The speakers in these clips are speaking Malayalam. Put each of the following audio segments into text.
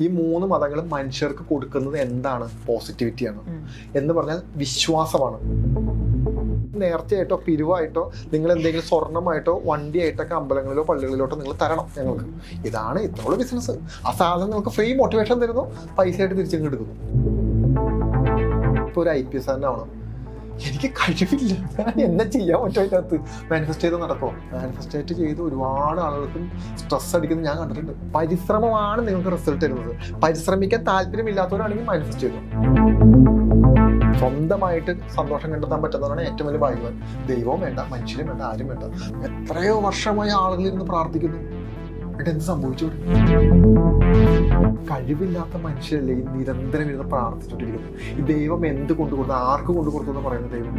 ഈ മൂന്ന് മതങ്ങളും മനുഷ്യർക്ക് കൊടുക്കുന്നത് എന്താണ്? പോസിറ്റിവിറ്റിയാണ്. എന്ന് പറഞ്ഞാൽ വിശ്വാസമാണ്. നേർച്ചയായിട്ടോ പിരിവായിട്ടോ നിങ്ങൾ എന്തെങ്കിലും സ്വർണ്ണമായിട്ടോ വണ്ടിയായിട്ടൊക്കെ അമ്പലങ്ങളിലോ പള്ളികളിലോട്ടോ നിങ്ങൾ തരണം ഞങ്ങൾക്ക്. ഇതാണ് ഇത്രയുള്ള ബിസിനസ്. ആ സാധനം നിങ്ങൾക്ക് ഫ്രീ മോട്ടിവേഷൻ തരുന്നു, പൈസ ആയിട്ട് തിരിച്ചങ്ങ് എടുക്കുന്നു. ഇപ്പോൾ ഒരു IPS തന്നെ ആവണം, എനിക്ക് കഴിവില്ല, ഞാൻ എന്നെ ചെയ്യാൻ പറ്റും. അതിനകത്ത് മാനിഫെസ്റ്റ് ചെയ്ത് നടക്കുമോ? മാനിഫെസ്റ്റേറ്റ് ചെയ്ത് ഒരുപാട് ആളുകൾക്കും സ്ട്രെസ് അടിക്കുന്നത് ഞാൻ കണ്ടിട്ടുണ്ട്. പരിശ്രമമാണ് നിങ്ങൾക്ക് റിസൾട്ട് തരുന്നത്. പരിശ്രമിക്കാൻ താല്പര്യമില്ലാത്തവരാണെങ്കിൽ മാനിഫെസ്റ്റ് ചെയ്തു. സ്വന്തമായിട്ട് സന്തോഷം കണ്ടെത്താൻ പറ്റുന്നവരാണ് ഏറ്റവും വലിയ ഭാഗ്യവാൻ. ദൈവവും വേണ്ട, മനുഷ്യനും വേണ്ട, ആരും വേണ്ട. എത്രയോ വർഷമായി ആളുകളിരുന്ന് പ്രാർത്ഥിക്കുന്നു, എന്നിട്ട് എന്ത് സംഭവിച്ചു? കഴിവില്ലാത്ത മനുഷ്യരല്ലേ ഈ നിരന്തരം ഇരുന്ന് പ്രാർത്ഥിച്ചുകൊണ്ടിരിക്കുന്നത്. ഈ ദൈവം എന്ത് കൊണ്ടുകൊടുത്തു, ആർക്ക് കൊണ്ടുകൊടുത്തു എന്ന് പറയുന്ന ദൈവം.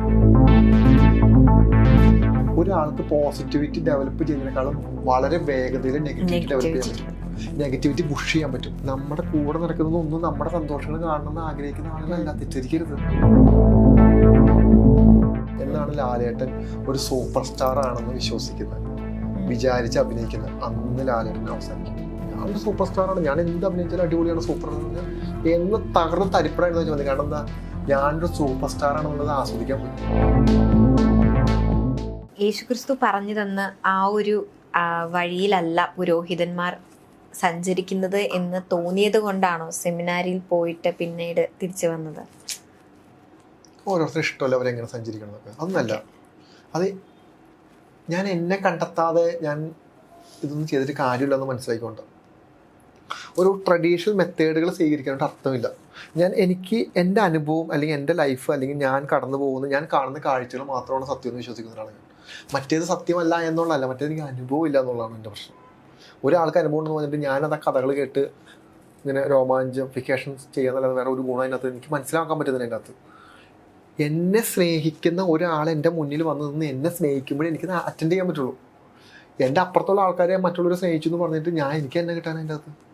ഒരാൾക്ക് പോസിറ്റിവിറ്റി ഡെവലപ്പ് ചെയ്യുന്നതിനേക്കാളും വളരെ വേഗതയിൽ നെഗറ്റിവിറ്റി ഡെവലപ്പ് ചെയ്യാൻ പറ്റും. നെഗറ്റിവിറ്റി പുഷ് ചെയ്യാൻ പറ്റും. നമ്മുടെ കൂടെ നടക്കുന്നതൊന്നും നമ്മുടെ സന്തോഷങ്ങൾ കാണണമെന്ന് ആഗ്രഹിക്കുന്ന ആളുകളല്ല, തെറ്റിദ്ധരിക്കരുത്. എന്നാണ് ലാലേട്ടൻ ഒരു സൂപ്പർ സ്റ്റാർ ആണെന്ന് വിശ്വസിക്കുന്നത്, വിചാരിച്ച് അഭിനയിക്കുന്നത്. അന്ന് ലാലേട്ടൻ അവസാനിക്കും. ഞാനൊരു സൂപ്പർ സ്റ്റാറാണ്, ഞാൻ എന്ത് അഭിനയിച്ചാലും അടിപൊളിയാണ്, സൂപ്പർ എന്ന് തകർന്ന് തരിപ്പടായിരുന്നു വെച്ചാൽ മതി. കാരണം എന്താ, ഞാനൊരു സൂപ്പർ സ്റ്റാർ ആണെന്നുള്ളത് ആസ്വദിക്കാൻ പറ്റും. യേശുക്രിസ്തു പറഞ്ഞു തന്ന ആ ഒരു വഴിയിലല്ല പുരോഹിതന്മാർ സഞ്ചരിക്കുന്നത് എന്ന് തോന്നിയത് കൊണ്ടാണോ സെമിനാരിയിൽ പോയിട്ട് പിന്നീട് തിരിച്ചു വന്നത്? ഓരോരുത്തരും ഇഷ്ടമല്ല അവരെങ്ങനെ സഞ്ചരിക്കണമെന്നൊക്കെ. അതൊന്നല്ല, അത് ഞാൻ എന്നെ കണ്ടെത്താതെ ഞാൻ ഇതൊന്നും ചെയ്തിട്ട് കാര്യമില്ലെന്ന് മനസ്സിലാക്കിക്കൊണ്ട് ഒരു ട്രഡീഷണൽ മെത്തേഡുകൾ സ്വീകരിക്കാനായിട്ട് അർത്ഥമില്ല. എനിക്ക് എൻ്റെ അനുഭവം അല്ലെങ്കിൽ എൻ്റെ ലൈഫ് അല്ലെങ്കിൽ ഞാൻ കടന്നു പോകുന്ന ഞാൻ കാണുന്ന കാഴ്ചകൾ മാത്രമാണ് സത്യം എന്ന് വിശ്വസിക്കുന്ന ഒരാളാണ്. മറ്റേത് സത്യമല്ല എന്നുള്ളതല്ല, മറ്റേത് എനിക്ക് അനുഭവം ഇല്ല എന്നുള്ളതാണ് എൻ്റെ പ്രശ്നം. ഒരാൾക്ക് അനുഭവം ഉണ്ടെന്ന് പറഞ്ഞിട്ട് ഞാനത് ആ കഥകൾ കേട്ട് ഇങ്ങനെ രോമാഞ്ചിഫിക്കേഷൻസ് ചെയ്യാന്നല്ലാതെ വേറെ ഒരു ഗുണം അതിനകത്ത് എനിക്ക് മനസ്സിലാക്കാൻ പറ്റുന്നില്ല. അതിനകത്ത് എന്നെ സ്നേഹിക്കുന്ന ഒരാൾ എൻ്റെ മുന്നിൽ വന്നു നിന്ന് എന്നെ സ്നേഹിക്കുമ്പോഴേ എനിക്ക് അറ്റൻഡ് ചെയ്യാൻ പറ്റുള്ളൂ. എൻ്റെ അപ്പുറത്തുള്ള ആൾക്കാരെ മറ്റുള്ളവരെ സ്നേഹിച്ചു എന്ന് പറഞ്ഞിട്ട് എനിക്ക് എന്നെ കിട്ടാൻ അതിൻ്റെ അകത്ത്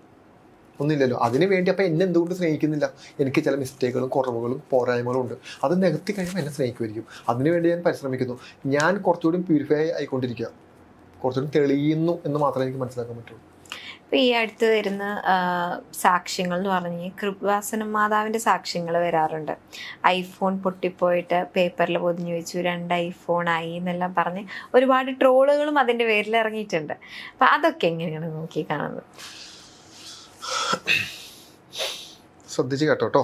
ഒന്നുമില്ലല്ലോ. അതിന് വേണ്ടി അപ്പം എന്നെ എന്തുകൊണ്ട് സ്നേഹിക്കുന്നില്ല? എനിക്ക് ചില മിസ്റ്റേക്കുകളും കുറവുകളും പോരായ്മകളും ഉണ്ട്. അത് നികത്തി കഴിയുമ്പോൾ എന്നെ സ്നേഹിക്കുമായിരിക്കും. അതിനുവേണ്ടി ഞാൻ പരിശ്രമിക്കുന്നു. ഞാൻ കുറച്ചുകൂടി പ്യൂരിഫൈ ആയിക്കൊണ്ടിരിക്കുക, കുറച്ചുകൂടി തെളിയുന്നു എന്ന് മാത്രമേ എനിക്ക് മനസ്സിലാക്കാൻ പറ്റുള്ളൂ. ഇപ്പം ഈ അടുത്ത് വരുന്ന സാക്ഷ്യങ്ങൾ എന്ന് പറഞ്ഞ് കൃപാസന മാതാവിൻ്റെ സാക്ഷ്യങ്ങൾ വരാറുണ്ട്. ഐഫോൺ പൊട്ടിപ്പോയിട്ട് പേപ്പറിൽ പൊതിഞ്ഞു വെച്ചു, 2 ഐഫോൺ ആയി എന്നെല്ലാം പറഞ്ഞ് ഒരുപാട് ട്രോളുകളും അതിൻ്റെ പേരിൽ ഇറങ്ങിയിട്ടുണ്ട്. അപ്പം അതൊക്കെ എങ്ങനെയാണ് നോക്കി കാണുന്നത്? ശ്രദ്ധിച്ച് കേട്ടോ.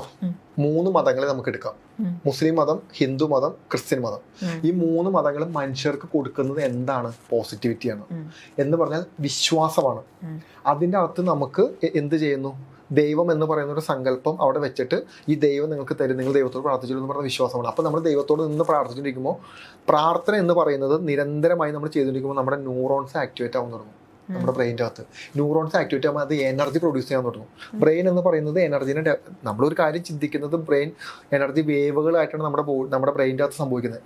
3 മതങ്ങളെ നമുക്ക് എടുക്കാം. മുസ്ലിം മതം, ഹിന്ദു മതം, ക്രിസ്ത്യൻ മതം. ഈ 3 മതങ്ങളും മനുഷ്യർക്ക് കൊടുക്കുന്നത് എന്താണ്? പോസിറ്റിവിറ്റിയാണ്. എന്ന് പറഞ്ഞാൽ വിശ്വാസമാണ്. അതിൻ്റെ അകത്ത് നമുക്ക് എന്ത് ചെയ്യുന്നു? ദൈവം എന്ന് പറയുന്ന ഒരു സങ്കല്പം അവിടെ വെച്ചിട്ട് ഈ ദൈവം നിങ്ങൾക്ക് തരും, നിങ്ങൾ ദൈവത്തോട് പ്രാർത്ഥിച്ചു എന്ന് പറയുന്ന വിശ്വാസമാണ്. അപ്പോൾ നമ്മൾ ദൈവത്തോട് നിന്ന് പ്രാർത്ഥിച്ചുകൊണ്ടിരിക്കുമ്പോൾ, പ്രാർത്ഥന എന്ന് പറയുന്നത് നിരന്തരമായി നമ്മൾ ചെയ്തുകൊണ്ടിരിക്കുമ്പോൾ നമ്മുടെ ന്യൂറോൺസ് ആക്ടിവേറ്റ് ആവാൻ തുടങ്ങും. നമ്മുടെ ബ്രെയിൻ്റെ അകത്ത് ന്യൂറോൺസ് ആക്ടിവേറ്റ് ആകുമ്പോൾ അത് എനർജി പ്രൊഡ്യൂസ് ചെയ്യാൻ തുടങ്ങും. ബ്രെയിൻ എന്ന് പറയുന്നത് എനർജീനെ, നമ്മളൊരു കാര്യം ചിന്തിക്കുന്നത് ബ്രെയിൻ എനർജി വേവുകളായിട്ടാണ് നമ്മുടെ ബ്രെയിൻ്റെ അകത്ത് സംഭവിക്കുന്നത്.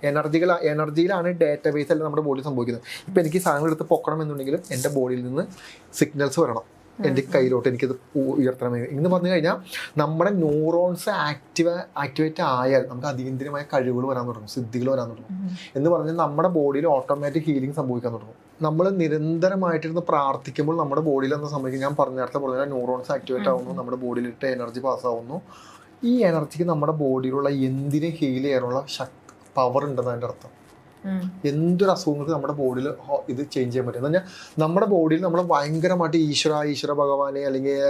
എനർജിയിലാണ് ഡാറ്റാബേസ് അല്ല നമ്മുടെ ബോഡിയിൽ സംഭവിക്കുന്നത്. ഇപ്പം എനിക്ക് സാധനങ്ങൾ എടുത്ത് പൊക്കണം എന്നുണ്ടെങ്കിലും എൻ്റെ ബോഡിയിൽ നിന്ന് സിഗ്നൽസ് വരണം എൻ്റെ കയ്യിലോട്ട്, എനിക്കത് ഉയർത്തണം എന്ന് പറഞ്ഞു കഴിഞ്ഞാൽ നമ്മുടെ ന്യൂറോൺസ് ആക്ടിവേറ്റ് ആയാൽ നമുക്ക് അതീന്ദ്രിയമായ കഴിവുകൾ വരാൻ തുടങ്ങും, സിദ്ധികൾ വരാൻ തുടങ്ങും. എന്ന് പറഞ്ഞാൽ നമ്മുടെ ബോഡിയിൽ ഓട്ടോമാറ്റിക് ഹീലിംഗ് സംഭവിക്കാൻ തുടങ്ങും. നമ്മൾ നിരന്തരമായിട്ടിരുന്ന് പ്രാർത്ഥിക്കുമ്പോൾ നമ്മുടെ ബോഡിയിൽ എന്താ സംഭവിക്കും? ഞാൻ നേരത്തെ പറഞ്ഞാൽ ന്യൂറോൺസ് ആക്ടിവേറ്റ് ആവുന്നു, നമ്മുടെ ബോഡിയിലിട്ട് എനർജി പാസ്സാവുന്നു. ഈ എനർജിക്ക് നമ്മുടെ ബോഡിയിലുള്ള എന്തിനെ ഹീൽ ചെയ്യാനുള്ള പവർ ഉണ്ടെന്ന് അതിൻ്റെ അർത്ഥം. എന്തൊരു അസുഖങ്ങൾക്ക് നമ്മുടെ ബോഡിയിൽ ഇത് ചേഞ്ച് ചെയ്യാൻ പറ്റും. എന്ന് പറഞ്ഞാൽ നമ്മുടെ ബോഡിയിൽ നമ്മൾ ഭയങ്കരമായിട്ട് ഈശ്വര ഭഗവാനെ അല്ലെങ്കിൽ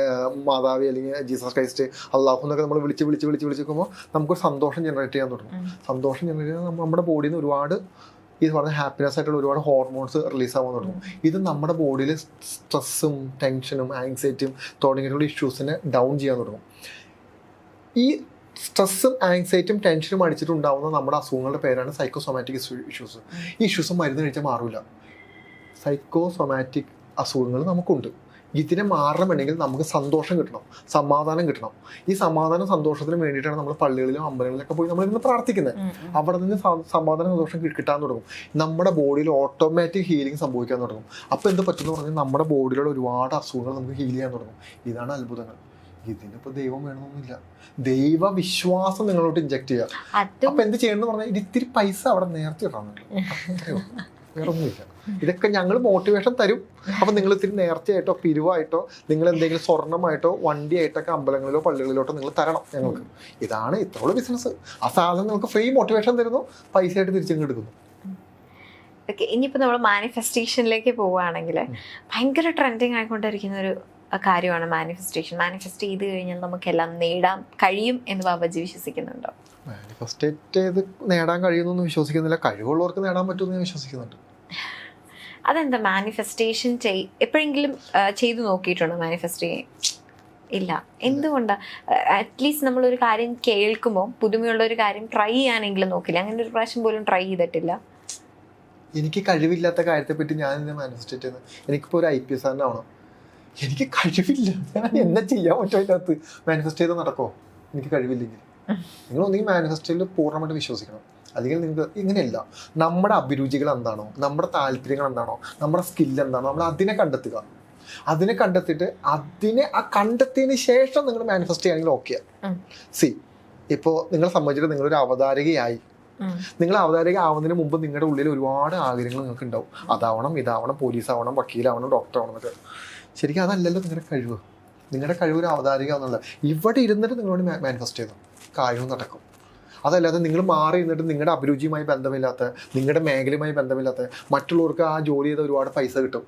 മാതാവി അല്ലെങ്കിൽ ജീസസ് ക്രൈസ്റ്റ്, അള്ളാഹു എന്നൊക്കെ നമ്മൾ വിളിക്കുമ്പോൾ നമുക്കൊരു സന്തോഷം ജനറേറ്റ് ചെയ്യാൻ തുടങ്ങും. സന്തോഷം ജനറേറ്റ് ചെയ്യാൻ നമ്മുടെ ബോഡിയിൽ നിന്ന് ഒരുപാട് ഈ പറഞ്ഞ ഹാപ്പിനെസ് ആയിട്ടുള്ള ഒരുപാട് ഹോർമോൺസ് റിലീസ് ആവാൻ തുടങ്ങും. ഇത് നമ്മുടെ ബോഡിയിൽ സ്ട്രെസ്സും ടെൻഷനും ആങ്സൈറ്റിയും തുടങ്ങിയിട്ടുള്ള ഇഷ്യൂസിനെ ഡൗൺ ചെയ്യാൻ തുടങ്ങും. ഈ സ്ട്രെസ്സും ആങ്സൈറ്റിയും ടെൻഷനും അടിച്ചിട്ടുണ്ടാവുന്ന നമ്മുടെ അസുഖങ്ങളുടെ പേരാണ് സൈക്കോസൊമാറ്റിക് ഇഷ്യൂസ്. ഈ ഇഷ്യൂസ് മരുന്ന് കഴിച്ചാൽ മാറില്ല. സൈക്കോസൊമാറ്റിക് അസുഖങ്ങൾ നമുക്കുണ്ട്. ഇതിനെ മാറണമെങ്കിൽ നമുക്ക് സന്തോഷം കിട്ടണം, സമാധാനം കിട്ടണം. ഈ സമാധാനം സന്തോഷത്തിന് വേണ്ടിയിട്ടാണ് നമ്മൾ പള്ളികളിലും അമ്പലങ്ങളിലൊക്കെ പോയി നമ്മളിന്ന് പ്രാർത്ഥിക്കുന്നത്. അവിടെ നിന്ന് സമാധാനം സന്തോഷം കിട്ടാൻ തുടങ്ങും. നമ്മുടെ ബോഡിയിൽ ഓട്ടോമാറ്റിക് ഹീലിംഗ് സംഭവിക്കാൻ തുടങ്ങും. അപ്പോൾ എന്ത് പറ്റുമെന്ന് പറഞ്ഞാൽ നമ്മുടെ ബോഡിയിലുള്ള ഒരുപാട് അസുഖങ്ങൾ നമുക്ക് ഹീൽ ചെയ്യാൻ തുടങ്ങും. ഇതാണ് അത്ഭുതങ്ങൾ. ഇതിനിപ്പോൾ ദൈവം വേണമെന്നൊന്നുമില്ല. ദൈവ വിശ്വാസം നിങ്ങളോട്ട് ഇഞ്ചക്ട് ചെയ്യുക. അപ്പൊ എന്ത് ചെയ്യണമെന്ന് പറഞ്ഞാൽ ഇത്തിരി പൈസ അവിടെ നേരത്തെ ഇടാൻ പറ്റും. വേറെ ഒന്നുമില്ല. ഇതൊക്കെ ഞങ്ങൾ മോട്ടിവേഷൻ തരും. അപ്പം നിങ്ങൾ ഇത്തിരി നേർച്ചയായിട്ടോ പിരിവായിട്ടോ നിങ്ങൾ എന്തെങ്കിലും സ്വർണ്ണമായിട്ടോ വണ്ടിയായിട്ടൊക്കെ അമ്പലങ്ങളിലോ പള്ളികളിലോട്ടോ നിങ്ങൾ തരണം ഞങ്ങൾക്ക്. ഇതാണ് ഇത്രയുള്ള ബിസിനസ്. ആ സാധനം നിങ്ങൾക്ക് ഫ്രീ മോട്ടിവേഷൻ തരുന്നു, പൈസ ആയിട്ട് തിരിച്ചങ്ങ് എടുക്കുന്നു. ഓക്കെ, ഇനിയിപ്പോൾ നമ്മൾ മാനിഫെസ്റ്റേഷനിലേക്ക് പോവുകയാണെങ്കിൽ ഭയങ്കര ട്രെൻഡിങ് ആയിക്കൊണ്ടിരിക്കുന്ന ഒരു കാര്യമാണ് മാനിഫെസ്റ്റേഷൻ. മാനിഫെസ്റ്റ് ചെയ്ത് കഴിഞ്ഞാൽ നമുക്കെല്ലാം നേടാൻ കഴിയും എന്ന് ബാബാജി വിശ്വസിക്കുന്നുണ്ടോ? മാനിഫെസ്റ്റേറ്റ് ചെയ്ത് നേടാൻ കഴിയുമെന്നൊന്നും വിശ്വസിക്കുന്നില്ല. കഴിവുള്ളവർക്ക് നേടാൻ പറ്റുമെന്ന് ഞാൻ വിശ്വസിക്കുന്നുണ്ട്. അതെന്താ മാനിഫെസ്റ്റേഷൻ എപ്പോഴെങ്കിലും ചെയ്തു നോക്കിയിട്ടുണ്ടോ മാനിഫെസ്റ്റ് ചെയ്യാൻ? ഇല്ല. എന്തുകൊണ്ടാണ്? അറ്റ്ലീസ്റ്റ് നമ്മളൊരു കാര്യം കേൾക്കുമ്പോൾ പുതുമയുള്ള ഒരു കാര്യം ട്രൈ ചെയ്യാനെങ്കിലും നോക്കില്ല. അങ്ങനെ ഒരു പ്രാവശ്യം പോലും ട്രൈ ചെയ്തിട്ടില്ല. എനിക്ക് കഴിവില്ലാത്ത കാര്യത്തെപ്പറ്റി ഞാൻ എന്നെ മാനിഫെസ്റ്റേറ്റ് ചെയ്യുന്നത്. എനിക്കിപ്പോൾ ഒരു IPS ആവണം, എനിക്ക് കഴിവില്ല. ഞാൻ എന്താ ചെയ്യാൻ പറ്റുമോ അതിനകത്ത്? മാനിഫെസ്റ്റ് ചെയ്ത് നടക്കുമോ എനിക്ക് കഴിവില്ലെങ്കിൽ? നിങ്ങൾ ഒന്നെങ്കിൽ മാനിഫെസ്റ്റോയിൽ പൂർണ്ണമായിട്ട് വിശ്വസിക്കണം. അല്ലെങ്കിൽ നിങ്ങൾക്ക് ഇങ്ങനെയല്ല. നമ്മുടെ അഭിരുചികൾ എന്താണോ, നമ്മുടെ താല്പര്യങ്ങൾ എന്താണോ, നമ്മുടെ സ്കില്ല് എന്താണോ, നമ്മൾ അതിനെ കണ്ടെത്തുക. അതിനെ കണ്ടെത്തിയിട്ട് ആ കണ്ടെത്തിയതിന് ശേഷം നിങ്ങൾ മാനിഫെസ്റ്റ് ചെയ്യുകയാണെങ്കിൽ ഓക്കെയാണ്. ഇപ്പോൾ നിങ്ങളെ സംബന്ധിച്ചിട്ട് നിങ്ങളൊരു അവതാരകയായി. നിങ്ങൾ അവതാരക ആവുന്നതിന് മുമ്പ് നിങ്ങളുടെ ഉള്ളിൽ ഒരുപാട് ആഗ്രഹങ്ങൾ നിങ്ങൾക്ക് ഉണ്ടാവും. അതാവണം, ഇതാവണം, പോലീസാവണം, വക്കീലാവണം, ഡോക്ടറാവണം എന്നൊക്കെ. ശരിക്കും അതല്ലല്ലോ നിങ്ങളുടെ കഴിവ്. നിങ്ങളുടെ കഴിവ് ഒരു അവതാരിക എന്നുള്ളത്. ഇവിടെ ഇരുന്നിട്ട് നിങ്ങളോട് മാനിഫെസ്റ്റ് ചെയ്തു കാര്യവും നടക്കും. അതല്ലാതെ നിങ്ങൾ മാറി ഇരുന്നിട്ട് നിങ്ങളുടെ അഭിരുചിയുമായി ബന്ധമില്ലാത്ത, നിങ്ങളുടെ മേഖലയുമായി ബന്ധമില്ലാത്ത മറ്റുള്ളവർക്ക് ആ ജോലി ചെയ്ത ഒരുപാട് പൈസ കിട്ടും,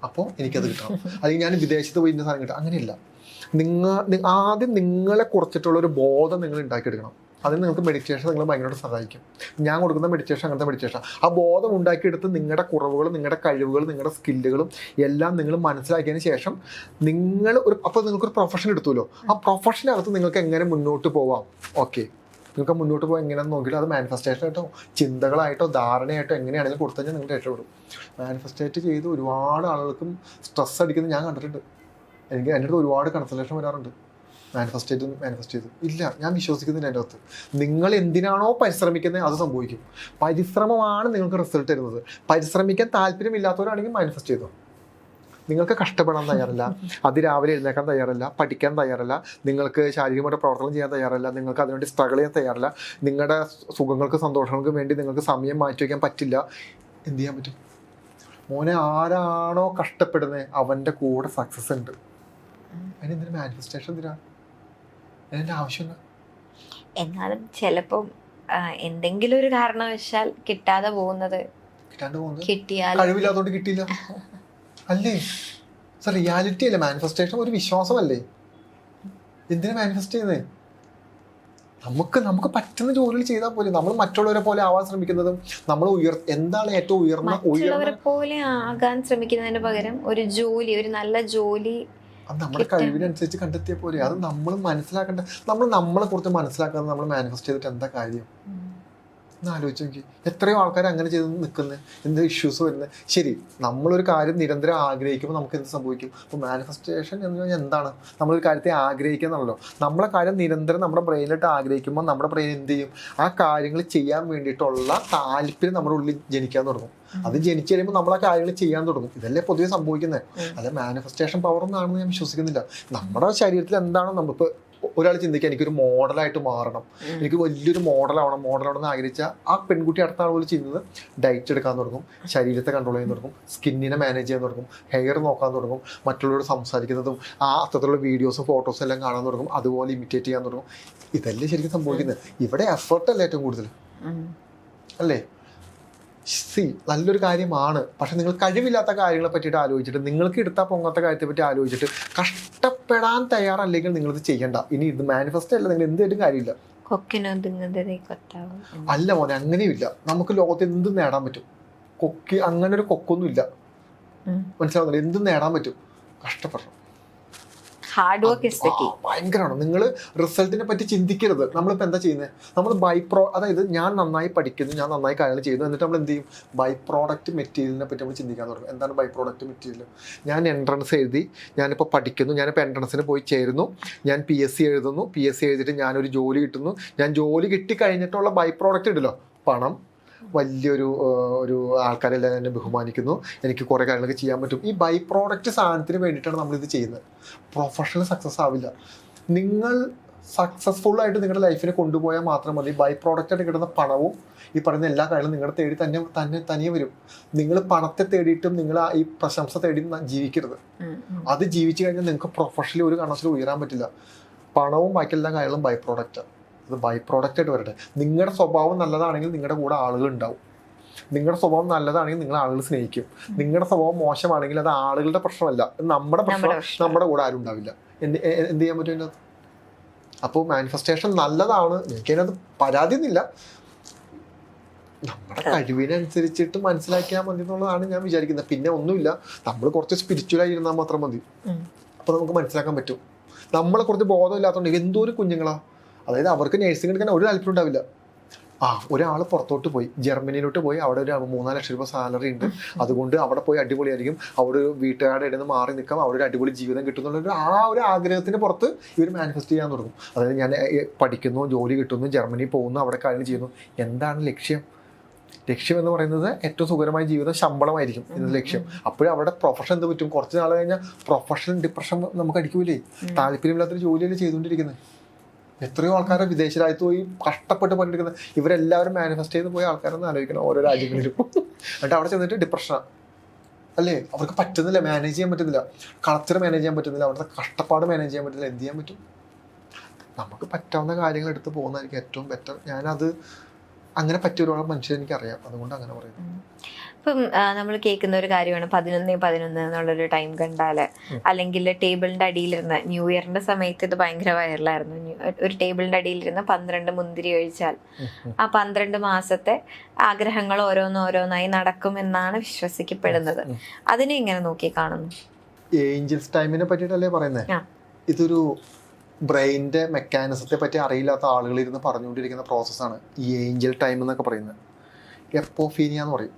അപ്പോൾ എനിക്കത് കിട്ടണം, അല്ലെങ്കിൽ ഞാൻ വിദേശത്ത് പോയി ഇന്ന സാധനം കിട്ടും. അങ്ങനെയില്ല. ആദ്യം നിങ്ങളെ കുറിച്ചിട്ടുള്ള ഒരു ബോധം നിങ്ങൾ ഉണ്ടാക്കിയെടുക്കണം. അതിന് നിങ്ങൾക്ക് മെഡിറ്റേഷൻ നിങ്ങൾ ഭയങ്കരമായിട്ട് സഹായിക്കും. ഞാൻ കൊടുക്കുന്ന മെഡിറ്റേഷൻ അങ്ങനത്തെ മെഡിറ്റേഷൻ. ആ ബോധം ഉണ്ടാക്കിയെടുത്ത് നിങ്ങളുടെ കുറവുകളും നിങ്ങളുടെ കഴിവുകളും നിങ്ങളുടെ സ്കില്ലുകളും എല്ലാം നിങ്ങൾ മനസ്സിലാക്കിയതിന് ശേഷം അപ്പോൾ നിങ്ങൾക്കൊരു പ്രൊഫഷൻ എടുത്തുല്ലോ. ആ പ്രൊഫഷനകത്ത് നിങ്ങൾക്ക് എങ്ങനെ മുന്നോട്ട് പോവാം, ഓക്കെ, നിങ്ങൾക്ക് മുന്നോട്ട് പോകാൻ എങ്ങനെയാണെന്ന് നോക്കിയിട്ട് അത് മാനിഫെസ്റ്റേഷനായിട്ടോ ചിന്തകളായിട്ടോ ധാരണയായിട്ടോ എങ്ങനെയാണെങ്കിലും കൊടുത്തു കഴിഞ്ഞാൽ നിങ്ങൾ രക്ഷപ്പെടും. മാനിഫെസ്റ്റേറ്റ് ചെയ്ത് ഒരുപാട് ആളുകൾക്കും സ്ട്രെസ് അടിക്കുന്നത് ഞാൻ കണ്ടിട്ടുണ്ട്. എൻ്റെ അടുത്ത് ഒരുപാട് കൺസൾട്ടേഷൻ വരാറുണ്ട്. മാനിഫെസ്റ്റ് ചെയ്ത് ഇല്ല, ഞാൻ വിശ്വസിക്കുന്നില്ല. എൻ്റെ അകത്ത് നിങ്ങൾ എന്തിനാണോ പരിശ്രമിക്കുന്നത് അത് സംഭവിക്കും. പരിശ്രമമാണ് നിങ്ങൾക്ക് റിസൾട്ട് തരുന്നത്. പരിശ്രമിക്കാൻ താല്പര്യമില്ലാത്തവരാണെങ്കിൽ മാനിഫെസ്റ്റ് ചെയ്തോ. നിങ്ങൾക്ക് കഷ്ടപ്പെടാൻ തയ്യാറല്ല, അതിരാവിലെ എഴുന്നേക്കാൻ തയ്യാറല്ല, പഠിക്കാൻ തയ്യാറല്ല, നിങ്ങൾക്ക് ശാരീരികമായിട്ട് പ്രവർത്തനം ചെയ്യാൻ തയ്യാറല്ല, നിങ്ങൾക്ക് അതിനുവേണ്ടി സ്ട്രഗിൾ ചെയ്യാൻ തയ്യാറല്ല, നിങ്ങളുടെ സുഖങ്ങൾക്ക് സന്തോഷങ്ങൾക്കും വേണ്ടി നിങ്ങൾക്ക് സമയം മാറ്റി വയ്ക്കാൻ പറ്റില്ല, എന്ത് ചെയ്യാൻ പറ്റും? മോനെ, ആരാണോ കഷ്ടപ്പെടുന്നത് അവൻ്റെ കൂടെ സക്സസ് ഉണ്ട്. അതിനെന്തിനു മാനിഫെസ്റ്റേഷൻ എന്തിനാ? അതിൻ്റെ ആവശ്യമില്ല. എന്നാലും ചിലപ്പം എന്തെങ്കിലും ഒരു കാരണവശാൽ കിട്ടാതെ പോകുന്നത് കിട്ടിയാൽ കഴിവില്ലാത്തോണ്ട് കിട്ടിയില്ല അല്ലേ? റിയാലിറ്റി അല്ലേ മാനിഫെസ്റ്റേഷൻ? ഒരു വിശ്വാസമല്ലേ? എന്തിനാ മാനിഫെസ്റ്റ് ചെയ്യുന്നത്? നമുക്ക് പറ്റുന്ന ജോലികൾ ചെയ്താൽ പോലെ. നമ്മൾ മറ്റുള്ളവരെ പോലെ ആവാൻ ശ്രമിക്കുന്നതും നമ്മൾ എന്താണ് ഏറ്റവും ഉയർന്ന പോലെ ആകാൻ ശ്രമിക്കുന്നതിന് പകരം ഒരു ജോലി, ഒരു നല്ല ജോലി അത് നമ്മുടെ കഴിവിനനുസരിച്ച് കണ്ടെത്തിയ പോലെ. അത് നമ്മൾ മനസ്സിലാക്കേണ്ട. നമ്മളെ കുറിച്ച് മനസ്സിലാക്കാതെ നമ്മൾ മാനിഫെസ്റ്റ് ചെയ്തിട്ട് എന്താ കാര്യം? ഒന്ന് ആലോചിച്ച് നോക്കി. എത്രയോ ആൾക്കാർ അങ്ങനെ ചെയ്ത് നിൽക്കുന്നത്, എന്ത് ഇഷ്യൂസ് വരുന്നത്. ശരി, നമ്മളൊരു കാര്യം നിരന്തരം ആഗ്രഹിക്കുമ്പോൾ നമുക്ക് എന്ത് സംഭവിക്കും? അപ്പോൾ മാനിഫെസ്റ്റേഷൻ എന്ന് പറഞ്ഞാൽ എന്താണ്? നമ്മളൊരു കാര്യത്തെ ആഗ്രഹിക്കുന്നുള്ളൂ. നമ്മളെ കാര്യം നിരന്തരം നമ്മുടെ ബ്രെയിനിലിട്ട് ആഗ്രഹിക്കുമ്പോൾ നമ്മുടെ ബ്രെയിൻ എന്ത് ചെയ്യും? ആ കാര്യങ്ങൾ ചെയ്യാൻ വേണ്ടിയിട്ടുള്ള താല്പര്യം നമ്മുടെ ഉള്ളിൽ ജനിക്കാൻ തുടങ്ങും. അത് ജനിച്ചു കഴിയുമ്പോൾ നമ്മൾ ആ കാര്യങ്ങൾ ചെയ്യാൻ തുടങ്ങും. ഇതല്ലേ പൊതുവെ സംഭവിക്കുന്നത്. അല്ല മാനിഫെസ്റ്റേഷൻ പവർ എന്നാണെന്ന് ഞാൻ വിശ്വസിക്കുന്നില്ല. നമ്മുടെ ശരീരത്തിൽ എന്താണോ നമ്മളിപ്പോൾ ഒരാൾ ചിന്തിക്കുക എനിക്കൊരു മോഡലായിട്ട് മാറണം, എനിക്ക് വലിയൊരു മോഡലാവണമെന്ന് ആഗ്രഹിച്ചാൽ ആ പെൺകുട്ടി അടുത്ത ആൾ പോലും ചെയ്യുന്നത് ഡയറ്റ് എടുക്കാൻ തുടങ്ങും, ശരീരത്തെ കൺട്രോൾ ചെയ്യാൻ തുടങ്ങും, സ്കിന്നിനെ മാനേജ് ചെയ്യാൻ തുടങ്ങും, ഹെയർ നോക്കാൻ തുടങ്ങും, മറ്റുള്ളവരോട് സംസാരിക്കുന്നതും ആ അത്തരത്തിലുള്ള വീഡിയോസും ഫോട്ടോസും എല്ലാം കാണാൻ തുടങ്ങും, അതുപോലെ ഇമിറ്റേറ്റ് ചെയ്യാൻ തുടങ്ങും. ഇതല്ലേ ശരിക്കും സംഭവിക്കുന്നത്. ഇവിടെ എഫേർട്ടല്ലേ ഏറ്റവും കൂടുതൽ, അല്ലേ? നല്ലൊരു കാര്യമാണ്. പക്ഷെ നിങ്ങൾ കഴിവില്ലാത്ത കാര്യങ്ങളെ പറ്റിയിട്ട് ആലോചിച്ചിട്ട്, നിങ്ങൾക്ക് എടുത്താൽ പൊങ്ങാത്ത കാര്യത്തെ പറ്റി ആലോചിച്ചിട്ട് കഷ്ടപ്പെടാൻ തയ്യാറല്ലെങ്കിൽ നിങ്ങളിത് ചെയ്യണ്ട. ഇനി ഇത് മാനിഫെസ്റ്റ് അല്ല, നിങ്ങൾ എന്തും കാര്യമില്ല. അല്ല മോനെ, അങ്ങനെയില്ല. നമുക്ക് ലോകത്ത് എന്തും നേടാൻ പറ്റും. അങ്ങനെ ഒരു കൊക്കൊന്നും ഇല്ല, മനസ്സിലാവുന്നില്ല? എന്തും നേടാൻ പറ്റും. കഷ്ടപ്പെടണം. ഹാർഡ് വർക്ക് ഭയങ്കരമാണ്. നിങ്ങൾ റിസൾട്ടിനെ പറ്റി ചിന്തിക്കരുത്. നമ്മളിപ്പോൾ എന്താ ചെയ്യുന്നത്? നമ്മൾ അതായത് ഞാൻ നന്നായി പഠിക്കുന്നു, ഞാൻ നന്നായി കാര്യങ്ങൾ ചെയ്യുന്നു, എന്നിട്ട് നമ്മൾ എന്ത് ചെയ്യും? ബൈ പ്രോഡക്റ്റ് മെറ്റീരിയലിനെ പറ്റി നമ്മൾ ചിന്തിക്കാൻ തുടങ്ങും. എന്താണ് ബൈ പ്രോഡക്റ്റ് മെറ്റീരിയൽ? ഞാൻ എൻട്രൻസ് എഴുതി, ഞാനിപ്പോൾ പഠിക്കുന്നു, ഞാനിപ്പോൾ എൻട്രൻസിന് പോയി ചേരുന്നു, ഞാൻ PSC എഴുതുന്നു, PSC എഴുതിയിട്ട് ഞാനൊരു ജോലി കിട്ടുന്നു. ഞാൻ ജോലി കിട്ടിക്കഴിഞ്ഞിട്ടുള്ള ബൈ പ്രോഡക്റ്റ് ഉണ്ടല്ലോ, പണം, വലിയൊരു ആൾക്കാരെല്ലാം എന്നെ ബഹുമാനിക്കുന്നു, എനിക്ക് കുറേ കാര്യങ്ങളൊക്കെ ചെയ്യാൻ പറ്റും. ഈ ബൈ പ്രോഡക്റ്റ് സാധനത്തിന് വേണ്ടിയിട്ടാണ് നമ്മളിത് ചെയ്യുന്നത്. പ്രൊഫഷണൽ സക്സസ് ആവില്ല. നിങ്ങൾ സക്സസ്ഫുൾ ആയിട്ട് നിങ്ങളുടെ ലൈഫിനെ കൊണ്ടുപോയാൽ മാത്രം മതി. ബൈ പ്രോഡക്റ്റ് ആയിട്ട് കിട്ടുന്ന പണവും ഈ പറയുന്ന എല്ലാ കാര്യങ്ങളും നിങ്ങളുടെ തേടി തനിയെ വരും. നിങ്ങൾ പണത്തെ തേടിയിട്ടും നിങ്ങൾ ഈ പ്രശംസ തേടി ജീവിക്കരുത്. അത് ജീവിച്ചു കഴിഞ്ഞാൽ നിങ്ങൾക്ക് പ്രൊഫഷണലി ഒരു കാരണവശാലും ഉയരാൻ പറ്റില്ല. പണവും ബാക്കി എല്ലാ കാര്യങ്ങളും ബൈ പ്രോഡക്റ്റാണ്. അത് ബൈ പ്രോഡക്റ്റ് ആയിട്ട് വരട്ടെ. നിങ്ങളുടെ സ്വഭാവം നല്ലതാണെങ്കിൽ നിങ്ങളുടെ കൂടെ ആളുകൾ ഉണ്ടാവും. നിങ്ങളുടെ സ്വഭാവം നല്ലതാണെങ്കിൽ നിങ്ങൾ ആളുകൾ സ്നേഹിക്കും. നിങ്ങളുടെ സ്വഭാവം മോശമാണെങ്കിൽ അത് ആളുകളുടെ പ്രശ്നമല്ല, നമ്മുടെ പ്രശ്നം. നമ്മുടെ കൂടെ ആരും ഉണ്ടാവില്ല. എന്ത് ചെയ്യാൻ പറ്റും അതിനകത്ത്? അപ്പോൾ മാനിഫെസ്റ്റേഷൻ നല്ലതാണ്, എനിക്കതിനകത്ത് പരാതിയൊന്നുമില്ല. നമ്മുടെ കഴിവിനനുസരിച്ചിട്ട് മനസ്സിലാക്കിയാൽ മതി എന്നുള്ളതാണ് ഞാൻ വിചാരിക്കുന്നത്. പിന്നെ ഒന്നുമില്ല, നമ്മൾ കുറച്ച് സ്പിരിച്വലായി ഇരുന്നാൽ മാത്രം മതി. അപ്പോൾ നമുക്ക് മനസ്സിലാക്കാൻ പറ്റും. നമ്മളെ കുറച്ച് ബോധമില്ലാത്തതുകൊണ്ട് എന്തോ ഒരു കുഞ്ഞുങ്ങളാ, അതായത് അവർക്ക് നഴ്സിംഗ് എടുക്കാൻ ഒരു താല്പര്യം ഉണ്ടാവില്ല. ഒരാൾ പുറത്തോട്ട് പോയി, ജർമ്മനിയിലോട്ട് പോയി, അവിടെ ഒരു 3-4 ലക്ഷം രൂപ സാലറി ഉണ്ട്, അതുകൊണ്ട് അവിടെ പോയി അടിപൊളിയായിരിക്കും, അവിടെ വീട്ടുകാരുടെ ഇടയിൽ നിന്ന് മാറി നിൽക്കാം, അവിടെ ഒരു അടിപൊളി ജീവിതം കിട്ടുന്നുള്ള ഒരു ആഗ്രഹത്തിന് പുറത്ത് ഇവർ മാനിഫെസ്റ്റ് ചെയ്യാൻ തുടങ്ങും. അതായത് ഞാൻ പഠിക്കുന്നു, ജോലി കിട്ടുന്നു, ജർമ്മനിയിൽ പോകുന്നു, അവിടെ കാര്യങ്ങൾ ചെയ്യുന്നു. എന്താണ് ലക്ഷ്യം? ലക്ഷ്യം എന്ന് പറയുന്നത് ഏറ്റവും സുഖകരമായ ജീവിതം, ശമ്പളമായിരിക്കും എന്നത് ലക്ഷ്യം. അപ്പോഴും അവിടെ പ്രൊഫഷൻ എന്ത് പറ്റും? കുറച്ച് നാൾ കഴിഞ്ഞാൽ പ്രൊഫഷണൽ ഡിപ്രഷൻ നമുക്ക് അടിക്കൂലേ? താല്പര്യമില്ലാത്തൊരു ജോലിയല്ലേ ചെയ്തുകൊണ്ടിരിക്കുന്നത്. എത്രയോ ആൾക്കാരെ വിദേശ രാജ്യത്ത് പോയി കഷ്ടപ്പെട്ട് പണിയെടുക്കുന്നത്. ഇവരെല്ലാവരും മാനിഫെസ്റ്റ് ചെയ്ത് പോയ ആൾക്കാരെന്ന് ആലോചിക്കണം ഓരോ രാജ്യങ്ങളിലും. എന്നിട്ട് അവിടെ ചെന്നിട്ട് ഡിപ്രഷനാണ് അല്ലേ? അവർക്ക് പറ്റുന്നില്ല, മാനേജ് ചെയ്യാൻ പറ്റുന്നില്ല, കൾച്ചർ മാനേജ് ചെയ്യാൻ പറ്റുന്നില്ല, അവിടുത്തെ കഷ്ടപ്പാട് മാനേജ് ചെയ്യാൻ പറ്റുന്നില്ല. എന്ത് ചെയ്യാൻ പറ്റും? നമുക്ക് പറ്റാവുന്ന കാര്യങ്ങൾ എടുത്ത് പോകുന്നതായിരിക്കും ഏറ്റവും ബെറ്റർ. ഞാനത് അങ്ങനെ പറ്റിയ ഒരുപാട് മനുഷ്യരെ എനിക്കറിയാം, അതുകൊണ്ട് അങ്ങനെ പറയുന്നു. ഇപ്പം നമ്മൾ കേൾക്കുന്ന ഒരു കാര്യമാണ് 11-11 എന്നുള്ളൊരു ടൈം കണ്ടാല്, അല്ലെങ്കിൽ ടേബിളിന്റെ അടിയിലിരുന്ന് ന്യൂ ഇയറിന്റെ സമയത്ത് ഇത് ഭയങ്കര വൈറലായിരുന്നു. ഒരു ടേബിളിന്റെ അടിയിലിരുന്ന് 12 മുന്തിരി കഴിച്ചാൽ ആ 12 മാസത്തെ ആഗ്രഹങ്ങൾ ഓരോന്നോരോന്നായി നടക്കുമെന്നാണ് വിശ്വസിക്കപ്പെടുന്നത്. അതിനെ എങ്ങനെ നോക്കി കാണുന്നു? ഏഞ്ചൽസ് ടൈമിനെ പറ്റിയിട്ടല്ലേ പറയുന്നത്? ഇതൊരു ബ്രെയിനിന്റെ മെക്കാനിസത്തെ പറ്റി അറിയില്ലാത്ത ആളുകൾ ഇരുന്ന് പറഞ്ഞുകൊണ്ടിരിക്കുന്ന പ്രോസസ്സാണ് ഈ ഏഞ്ചൽ ടൈം എന്നൊക്കെ പറയുന്നത്. എപ്പോഫീനിയ എന്ന് പറയും.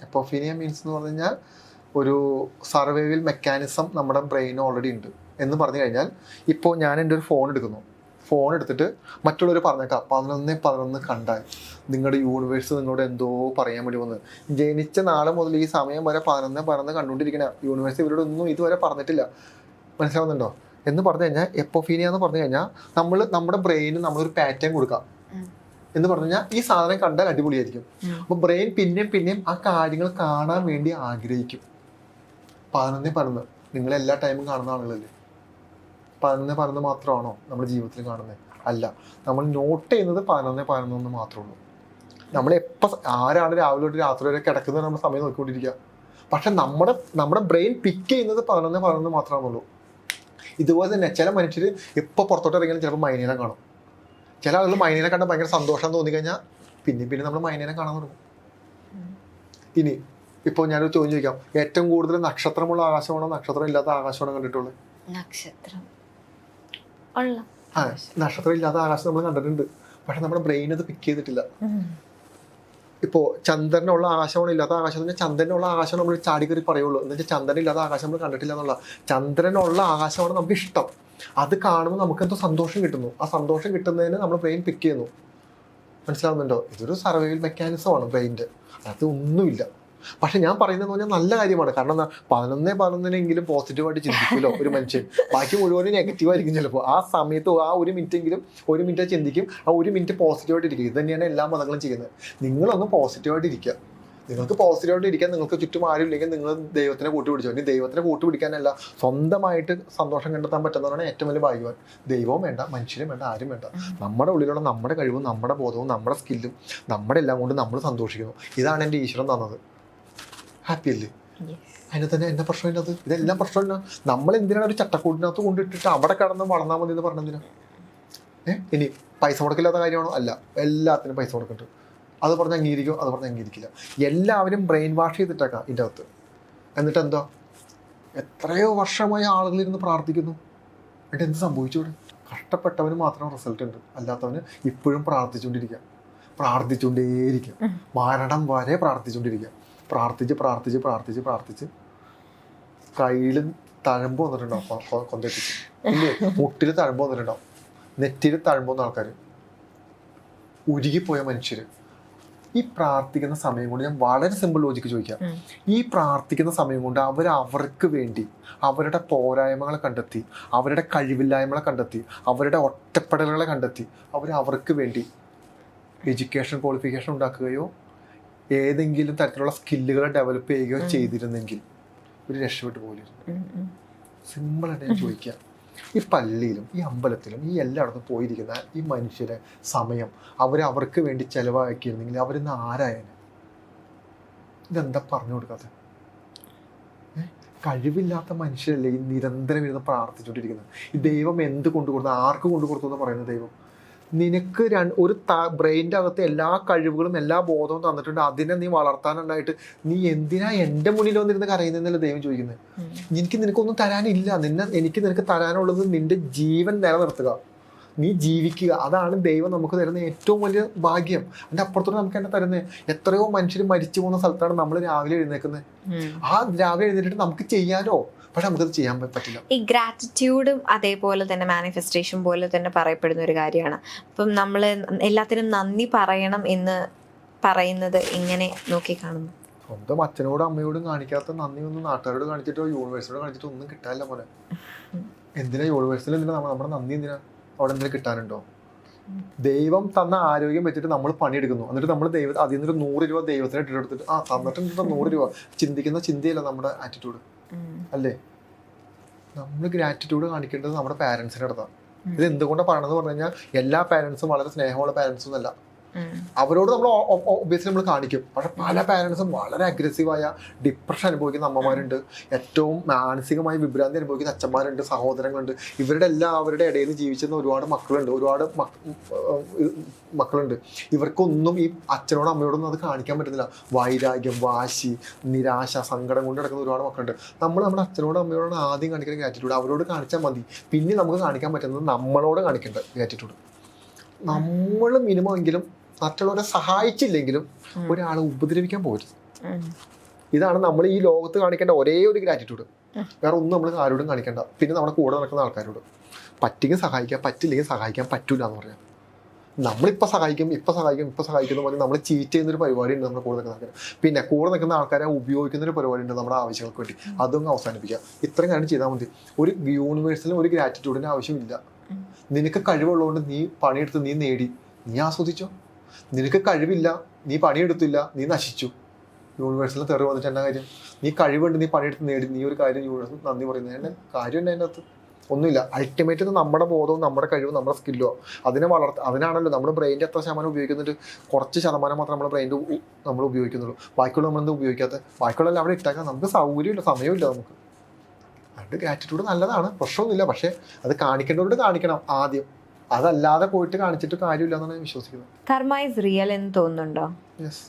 എപ്പോഫീനിയ മീൻസ് എന്ന് പറഞ്ഞു കഴിഞ്ഞാൽ ഒരു സർവൈവൽ മെക്കാനിസം നമ്മുടെ ബ്രെയിൻ ഓൾറെഡി ഉണ്ട് എന്ന് പറഞ്ഞു കഴിഞ്ഞാൽ, ഇപ്പോൾ ഞാൻ എൻ്റെ ഒരു ഫോൺ എടുക്കുന്നു, ഫോൺ എടുത്തിട്ട് മറ്റുള്ളവർ പറഞ്ഞേക്കാം 11-11 കണ്ടാൽ നിങ്ങളുടെ യൂണിവേഴ്സ് നിങ്ങളോട് എന്തോ പറയാൻ വേണ്ടി വന്ന്, ജനിച്ച നാളെ മുതൽ ഈ സമയം വരെ 11-11 കണ്ടുകൊണ്ടിരിക്കണ യൂണിവേഴ്സ് ഇവരോടൊന്നും ഇതുവരെ പറഞ്ഞിട്ടില്ല, മനസ്സിലാവുന്നുണ്ടോ എന്ന് പറഞ്ഞു കഴിഞ്ഞാൽ എപ്പോഫീനിയ എന്ന് പറഞ്ഞു കഴിഞ്ഞാൽ നമ്മുടെ ബ്രെയിന് നമ്മളൊരു പാറ്റേൺ കൊടുക്കാം എന്ന് പറഞ്ഞു കഴിഞ്ഞാൽ ഈ സാധനം കണ്ടാൽ അടിപൊളിയായിരിക്കും. അപ്പൊ ബ്രെയിൻ പിന്നെയും ആ കാര്യങ്ങൾ കാണാൻ വേണ്ടി ആഗ്രഹിക്കും. 11-11 നിങ്ങൾ എല്ലാ ടൈമും കാണുന്ന ആളുകളല്ലേ? 11-11 മാത്രമാണോ നമ്മുടെ ജീവിതത്തിൽ കാണുന്നത്? അല്ല, നമ്മൾ നോട്ട് ചെയ്യുന്നത് 11-11 മാത്രമേ ഉള്ളൂ. നമ്മളെപ്പോൾ ആരാണ് രാവിലെ തൊട്ട് രാത്രി വരെ കിടക്കുന്നത് നമ്മൾ സമയം നോക്കിക്കൊണ്ടിരിക്കുക. പക്ഷെ നമ്മുടെ ബ്രെയിൻ പിക്ക് ചെയ്യുന്നത് 11-11 മാത്രമാണുള്ളൂ. ഇതുപോലെ തന്നെ ചില മനുഷ്യർ എപ്പോൾ പുറത്തോട്ട് ഇറങ്ങിയാലും ചിലപ്പോൾ മൈനേനെ കാണും. ചില ആളുകൾ മൈനേനെ കണ്ടാൽ ഭയങ്കര സന്തോഷം തോന്നിക്കഴിഞ്ഞാൽ പിന്നെ നമ്മൾ മൈനേനെ കാണാൻ തുടങ്ങും. ഇനി ഇപ്പോൾ ഞാനൊരു ചോദ്യം ചോദിക്കാം, ഏറ്റവും കൂടുതൽ നക്ഷത്രമുള്ള ആകാശമാണോ നക്ഷത്രം ഇല്ലാത്ത ആകാശമാണോ കണ്ടിട്ടുള്ളത്? നക്ഷത്രം ഇല്ലാത്ത ആകാശം നമ്മൾ കണ്ടിട്ടുണ്ട്, പക്ഷെ നമ്മുടെ ബ്രെയിൻ അത് പിക്ക് ചെയ്തിട്ടില്ല. ഇപ്പോൾ ചന്ദ്രനുള്ള ആകാശമാണ് ഇല്ലാത്ത ആകാശം എന്ന് പറഞ്ഞാൽ ചന്ദ്രനുള്ള ആകാശം നമ്മൾ ചാടിക്കറി പറയുള്ളൂ. എന്ന് വെച്ചാൽ ചന്ദ്രൻ ഇല്ലാത്ത ആകാശം നമ്മൾ കണ്ടിട്ടില്ല എന്നുള്ള. ചന്ദ്രനുള്ള ആകാശമാണ് നമുക്ക് ഇഷ്ടം. അത് കാണുമ്പോൾ നമുക്ക് എന്തോ സന്തോഷം കിട്ടുന്നു. ആ സന്തോഷം കിട്ടുന്നതിന് നമ്മൾ ബ്രെയിൻ പിക്ക് ചെയ്യുന്നു. മനസ്സിലാവുന്നുണ്ടോ? ഇതൊരു സർവൈവൽ മെക്കാനിസമാണ് ബ്രെയിൻ്റെ, അത് ഒന്നുമില്ല. പക്ഷെ ഞാൻ പറയുന്നതെന്ന് പറഞ്ഞാൽ നല്ല കാര്യമാണ്. കാരണം എന്താ, 11-11 പോസിറ്റീവായിട്ട് ചിന്തിക്കുമല്ലോ ഒരു മനുഷ്യൻ, ബാക്കി മുഴുവനും നെഗറ്റീവായിരിക്കും ചിലപ്പോൾ. ആ സമയത്ത് ആ ഒരു മിനിറ്റ് ചിന്തിക്കും, ആ 1 മിനിറ്റ് പോസിറ്റീവായിട്ട് ഇരിക്കും. ഇത് തന്നെയാണ് എല്ലാ മതങ്ങളും ചെയ്യുന്നത്. നിങ്ങളൊന്ന് പോസിറ്റീവായിട്ട് ഇരിക്കുക. നിങ്ങൾക്ക് പോസിറ്റീവായിട്ട് ഇരിക്കാൻ നിങ്ങൾക്ക് ചുറ്റും ആരും ഇല്ലെങ്കിൽ നിങ്ങൾ ദൈവത്തിനെ കൂട്ടുപിടിച്ചോ. ഇനി ദൈവത്തിനെ കൂട്ടുപിടിക്കാനല്ല, സ്വന്തമായിട്ട് സന്തോഷം കണ്ടെത്താൻ പറ്റുന്നതാണ് ഏറ്റവും വലിയ ഭാഗ്യവാൻ. ദൈവവും വേണ്ട, മനുഷ്യരും വേണ്ട, ആരും വേണ്ട. നമ്മുടെ ഉള്ളിലുള്ള നമ്മുടെ കഴിവും നമ്മുടെ ബോധവും നമ്മുടെ സ്കില്ലും നമ്മുടെ എല്ലാം കൊണ്ട് നമ്മൾ സന്തോഷിക്കുന്നു. ഇതാണ് എൻ്റെ ഈശ്വരൻ തന്നത്. ഹാപ്പി അല്ലേ? അതിന് തന്നെ എൻ്റെ പ്രശ്നമില്ലത്. ഇതെല്ലാം പ്രശ്നമില്ല. നമ്മൾ എന്തിനാണ് ഒരു ചട്ടക്കൂട്ടിനകത്ത് കൊണ്ടിട്ടിട്ട് അവിടെ കടന്ന് വളർന്നാൽ മതി എന്ന് പറഞ്ഞതിനാ? ഇനി പൈസ മുടക്കില്ലാത്ത കാര്യമാണോ? അല്ല, എല്ലാത്തിനും പൈസ മുടക്കുന്നുണ്ട്. അത് പറഞ്ഞ് അംഗീകരിക്കും, അത് പറഞ്ഞ് അംഗീകരിക്കില്ല. എല്ലാവരും ബ്രെയിൻ വാഷ് ചെയ്തിട്ടേക്കാം ഇതിൻ്റെ അകത്ത്. എന്നിട്ട് എന്താ, എത്രയോ വർഷമായി ആളുകളിരുന്ന് പ്രാർത്ഥിക്കുന്നു. എന്നിട്ട് എന്ത് സംഭവിച്ചോടെ? കഷ്ടപ്പെട്ടവന് മാത്രം റിസൾട്ട് ഉണ്ട്, അല്ലാത്തവന് ഇപ്പോഴും പ്രാർത്ഥിച്ചുകൊണ്ടേയിരിക്കുക. മരണം വരെ പ്രാർത്ഥിച്ചുകൊണ്ടിരിക്കുക. പ്രാർത്ഥിച്ച് കയ്യിൽ തഴമ്പ് വന്നിട്ടുണ്ടാവും, കൊണ്ടെത്തിച്ച് ഇല്ലേ, മുട്ടിൽ തഴമ്പ് വന്നിട്ടുണ്ടാവും, നെറ്റിൽ തഴമ്പ് വന്ന ആൾക്കാർ, ഉരുകിപ്പോയ മനുഷ്യർ, ഈ പ്രാർത്ഥിക്കുന്ന സമയം കൊണ്ട് ഞാൻ വളരെ സിമ്പിൾ ലോജിക്ക് ചോദിക്കാം. ഈ പ്രാർത്ഥിക്കുന്ന സമയം കൊണ്ട് അവർക്ക് വേണ്ടി അവരുടെ പോരായ്മകളെ കണ്ടെത്തി, അവരുടെ കഴിവില്ലായ്മകളെ കണ്ടെത്തി, അവരുടെ ഒറ്റപ്പെടലുകളെ കണ്ടെത്തി അവർക്ക് വേണ്ടി എഡ്യൂക്കേഷൻ ക്വാളിഫിക്കേഷൻ ഉണ്ടാക്കുകയോ ഏതെങ്കിലും തരത്തിലുള്ള സ്കില്ലുകളെ ഡെവലപ്പ് ചെയ്യുകയോ ചെയ്തിരുന്നെങ്കിൽ ഒരു രക്ഷപ്പെട്ടു പോലിരുന്നു. സിമ്പിളായിട്ട് ഞാൻ ചോദിക്കാം. ഈ പള്ളിയിലും ഈ അമ്പലത്തിലും ഈ എല്ലായിടത്തും പോയിരിക്കുന്ന ഈ മനുഷ്യരെ സമയം അവർക്ക് വേണ്ടി ചെലവാക്കിയിരുന്നെങ്കിൽ അവരിന്ന് ആരായനെ? ഇതെന്താ പറഞ്ഞു കൊടുക്കാത്ത? കഴിവില്ലാത്ത മനുഷ്യരല്ലേ ഈ നിരന്തരം ഇരുന്ന് പ്രാർത്ഥിച്ചുകൊണ്ടിരിക്കുന്നത്. ഈ ദൈവം എന്ത് കൊണ്ടുകൊടുത്തു, ആർക്ക് കൊണ്ടുകൊടുത്തു എന്ന് പറയുന്നത് ദൈവം? നിനക്ക് ഒരു ബ്രെയിൻ്റെ അകത്ത് എല്ലാ കഴിവുകളും എല്ലാ ബോധവും തന്നിട്ടുണ്ട്. അതിനെ നീ വളർത്താനുണ്ടായിട്ട് നീ എന്തിനാ എൻ്റെ മുന്നിൽ വന്നിരുന്ന് കരയുന്നതെന്നല്ല ദൈവം ചോദിക്കുന്നത്. നിനക്കൊന്നും തരാനില്ല. നിനക്ക് തരാനുള്ളത് നിന്റെ ജീവൻ നിലനിർത്തുക, നീ ജീവിക്കുക. അതാണ് ദൈവം നമുക്ക് തരുന്ന ഏറ്റവും വലിയ ഭാഗ്യം. അതിൻ്റെ അപ്പുറത്തോട്ട് നമുക്ക് എന്നെ തരുന്നത്. എത്രയോ മനുഷ്യർ മരിച്ചു പോകുന്ന സ്ഥലത്താണ് നമ്മൾ രാവിലെ എഴുന്നേക്കുന്നത്. ആ രാവിലെ എഴുന്നേറ്റിട്ട് നമുക്ക് ചെയ്യാനോ, പക്ഷെ നമുക്കത് ചെയ്യാൻ പറ്റില്ല. ഈ ഗ്രാറ്റിറ്റ്യൂഡും അതേപോലെ തന്നെ മാനിഫെസ്റ്റേഷൻ പോലെ തന്നെ പറയപ്പെടുന്ന ഒരു കാര്യമാണ്. അപ്പം നമ്മൾ എല്ലാത്തിനും നന്ദി പറയണം എന്ന് പറയുന്നത് ഇങ്ങനെ നോക്കി കാണുന്നു. സ്വന്തം അച്ഛനോടും അമ്മയോടും കാണിക്കാത്ത നന്ദി ഒന്നും നാട്ടുകാരോട് കാണിച്ചിട്ടോ യൂണിവേഴ്സിനോട് കാണിച്ചിട്ടോ ഒന്നും കിട്ടാനില്ല പോലെ. എന്തിനാ യൂണിവേഴ്സിൽ എന്തിനാ നമ്മുടെ നന്ദി? എന്തിനാ അവിടെ എന്തെങ്കിലും കിട്ടാനുണ്ടോ? ദൈവം തന്ന ആരോഗ്യം വെച്ചിട്ട് നമ്മൾ പണിയെടുക്കുന്നു. എന്നിട്ട് നമ്മൾ അതിൽ നിന്നൊരു 100 രൂപ ദൈവത്തിന് ഇട്ടെടുത്തിട്ട് തന്നിട്ടുണ്ട് 100 രൂപ. ചിന്തിക്കുന്ന ചിന്തയല്ല നമ്മുടെ ആറ്റിറ്റ്യൂഡ് അല്ലേ? നമ്മൾ ഗ്രാറ്റിറ്റ്യൂഡ് കാണിക്കേണ്ടത് നമ്മുടെ പാരൻസിൻ്റെ അടുത്താണ്. ഇത് എന്തുകൊണ്ടാണ് പറയണമെന്ന് പറഞ്ഞു കഴിഞ്ഞാൽ എല്ലാ പാരൻസും വളരെ സ്നേഹമുള്ള പാരൻസും അല്ല. അവരോട് നമ്മൾ ഒബ്വിയസ്ലി നമ്മൾ കാണിക്കും. പക്ഷെ പല പാരൻസും വളരെ അഗ്രസീവായ ഡിപ്രഷൻ അനുഭവിക്കുന്ന അമ്മമാരുണ്ട്, ഏറ്റവും മാനസികമായി വിഭ്രാന്തി അനുഭവിക്കുന്ന അച്ഛന്മാരുണ്ട്, സഹോദരങ്ങളുണ്ട്. അവരുടെ ഇടയിൽ നിന്ന് ജീവിച്ചിരുന്ന ഒരുപാട് മക്കളുണ്ട്. ഇവർക്കൊന്നും ഈ അച്ഛനോടും അമ്മയോടൊന്നും അത് കാണിക്കാൻ പറ്റുന്നില്ല. വൈരാഗ്യം, വാശി, നിരാശ, സങ്കടം കൊണ്ട് നടക്കുന്ന ഒരുപാട് മക്കളുണ്ട്. നമ്മൾ നമ്മുടെ അച്ഛനോടും അമ്മയോടും ആദ്യം കാണിക്കുന്ന ഗ്രാറ്റിറ്റ്യൂഡ് അവരോട് കാണിച്ചാൽ മതി. പിന്നെ നമുക്ക് കാണിക്കാൻ പറ്റുന്നത് നമ്മളോട് കാണിക്കേണ്ട ഗ്രാറ്റിറ്റ്യൂഡ്. നമ്മൾ മിനിമം എങ്കിലും മറ്റുള്ളവരെ സഹായിച്ചില്ലെങ്കിലും ഒരാളെ ഉപദ്രവിക്കാൻ പോകരുത്. ഇതാണ് നമ്മൾ ഈ ലോകത്ത് കാണിക്കേണ്ട ഒരേ ഒരു ഗ്രാറ്റിറ്റ്യൂഡ്. വേറെ ഒന്നും നമ്മൾ ആരോടും കാണിക്കേണ്ട. പിന്നെ നമ്മുടെ കൂടെ നടക്കുന്ന ആൾക്കാരോട് പറ്റിയെങ്കിൽ സഹായിക്കാം, പറ്റില്ലെങ്കിൽ സഹായിക്കാൻ പറ്റൂല എന്ന് പറയാം. നമ്മളിപ്പോൾ സഹായിക്കും എന്ന് പറഞ്ഞാൽ നമ്മൾ ചീറ്റ് ചെയ്യുന്നൊരു പരിപാടി ഉണ്ട് നമ്മുടെ കൂടെ നിൽക്കുന്ന ആൾക്കാർ. പിന്നെ കൂടെ നിൽക്കുന്ന ആൾക്കാരെ ഉപയോഗിക്കുന്നൊരു പരിപാടി ഉണ്ട് നമ്മുടെ ആവശ്യങ്ങൾക്ക് വേണ്ടി. അതൊന്നും അവസാനിപ്പിക്കുക. ഇത്രയും കാര്യം ചെയ്താൽ മതി. ഒരു യൂണിവേഴ്സിലും ഒരു ഗ്രാറ്റിറ്റ്യൂഡിന് ആവശ്യമില്ല. നിനക്ക് കഴിവുള്ളതുകൊണ്ട് നീ പണിയെടുത്ത് നീ നേടി, നീ ആസ്വദിച്ചോ. നിനക്ക് കഴിവില്ല, നീ പണിയെടുത്തില്ല, നീ നശിച്ചു. യൂണിവേഴ്സിൽ തെറി വന്നിട്ട് എന്നാ കാര്യം? നീ കഴിവുണ്ട്, നീ പണിയെടുത്ത് നേടി, നീ ഒരു കാര്യം യൂണിവേഴ്സിൽ നന്ദി പറയുന്നത് കാര്യമുണ്ട്? അതിൻ്റെ അകത്ത് ഒന്നുമില്ല. അൾട്ടിമേറ്റ് നമ്മുടെ ബോധവും നമ്മുടെ കഴിവും നമ്മുടെ സ്കില്ലോ അതിനാണല്ലോ നമ്മുടെ ബ്രെയിൻ്റെ എത്ര ശതമാനം ഉപയോഗിക്കുന്നുണ്ട്? കുറച്ച് ശതമാനം മാത്രം നമ്മുടെ ബ്രെയിൻ്റെ നമ്മൾ ഉപയോഗിക്കുന്നുള്ളൂ. ബാക്കിയുള്ള നമ്മളെന്ത് ഉപയോഗിക്കാത്ത? ബാക്കിയുള്ള അവിടെ ഇട്ടാക്കാൻ നമുക്ക് സൗകര്യമില്ല, സമയമില്ല നമുക്ക്. അതുകൊണ്ട് ഗ്രാറ്റിറ്റ്യൂഡ് നല്ലതാണ്, പ്രശ്നമൊന്നുമില്ല. പക്ഷേ അത് കാണിക്കേണ്ടവരോട് കാണിക്കണം ആദ്യം. അതല്ലാതെ പോയിട്ട് കാണിച്ചിട്ട് കാര്യമില്ല എന്നാണ് ഞാൻ വിശ്വസിക്കുന്നത്. കർമ്മ ഈസ് റിയൽ എന്ന് തോന്നുന്നുണ്ടോ? യെസ്.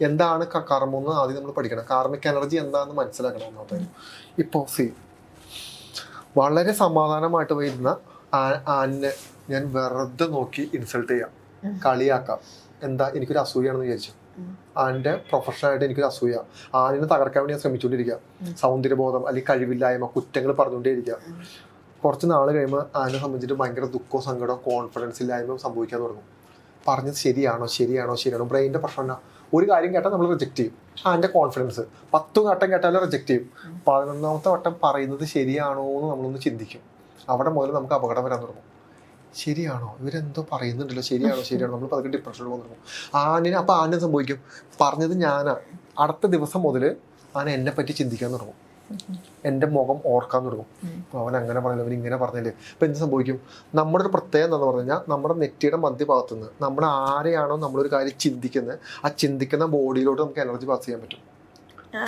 എന്താണ് കർമ്മം എന്ന് ആദ്യം നമ്മൾ പഠിക്കണം. കാർമിക് എനർജി എന്താണെന്ന് മനസ്സിലാക്കണം. ഒന്നാമത്തെ ഇപ്പോൾ വളരെ സമാധാനമായിട്ട് വരുന്ന ആനെ ഞാൻ വെറുതെ നോക്കി ഇൻസൾട്ട് ചെയ്യാം, കളിയാക്കാം. എന്താ, എനിക്കൊരു അസൂയാണെന്ന് വിചാരിച്ചു. ആൻ്റെ പ്രൊഫഷണലായിട്ട് എനിക്കൊരു അസൂയ. ആനിനെ തകർക്കാൻ വേണ്ടി ഞാൻ ശ്രമിച്ചുകൊണ്ടിരിക്കുക. സൗന്ദര്യബോധം അല്ലെങ്കിൽ കഴിവില്ലായ്മ, കുറ്റങ്ങൾ പറഞ്ഞുകൊണ്ടേയിരിക്കുക. കുറച്ച് നാൾ കഴിയുമ്പോൾ അതിനെ സംബന്ധിച്ചിട്ട് ഭയങ്കര ദുഃഖവും സങ്കടവും കോൺഫിഡൻസ് ഇല്ലായ്മയും സംഭവിക്കാൻ തുടങ്ങും. പറഞ്ഞത് ശരിയാണോ? ബ്രെയിൻ്റെ പ്രശ്നം. ഒരു കാര്യം കേട്ടാൽ നമ്മൾ റിജക്റ്റ് ചെയ്യും. അതിൻ്റെ കോൺഫിഡൻസ് 10 വട്ടം കേട്ടാലും റിജക്റ്റ് ചെയ്യും. 11ാമത്തെ വട്ടം പറയുന്നത് ശരിയാണോ എന്ന് നമ്മളൊന്ന് ചിന്തിക്കും. അവിടെ മുതൽ നമുക്ക് അപകടം വരാൻ തുടങ്ങും. ശരിയാണോ, ഇവരെന്തോ പറയുന്നുണ്ടല്ലോ, ശരിയാണോ നമ്മൾ പതുക്കെ ഡിപ്രഷനിൽ പോകുന്നു. അപ്പോൾ ആനെ സംഭവിക്കും, പറഞ്ഞത് ഞാനാ. അടുത്ത ദിവസം മുതൽ ആന എന്നെ പറ്റി ചിന്തിക്കാൻ തുടങ്ങും. എൻ്റെ മുഖം ഓർക്കാൻ തുടങ്ങും. അവൻ അങ്ങനെ പറഞ്ഞില്ല, അവൻ ഇങ്ങനെ പറഞ്ഞില്ലേ. അപ്പം എന്ത് സംഭവിക്കും? നമ്മുടെ ഒരു പ്രത്യേകത എന്താണെന്ന് പറഞ്ഞു കഴിഞ്ഞാൽ നമ്മുടെ നെറ്റിയുടെ മധ്യഭാഗത്തു നിന്ന് നമ്മൾ ആരെയാണോ നമ്മളൊരു കാര്യം ചിന്തിക്കുന്നത്, ആ ചിന്തിക്കുന്ന ബോഡിയിലോട്ട് നമുക്ക് എനർജി പാസ് ചെയ്യാൻ പറ്റും.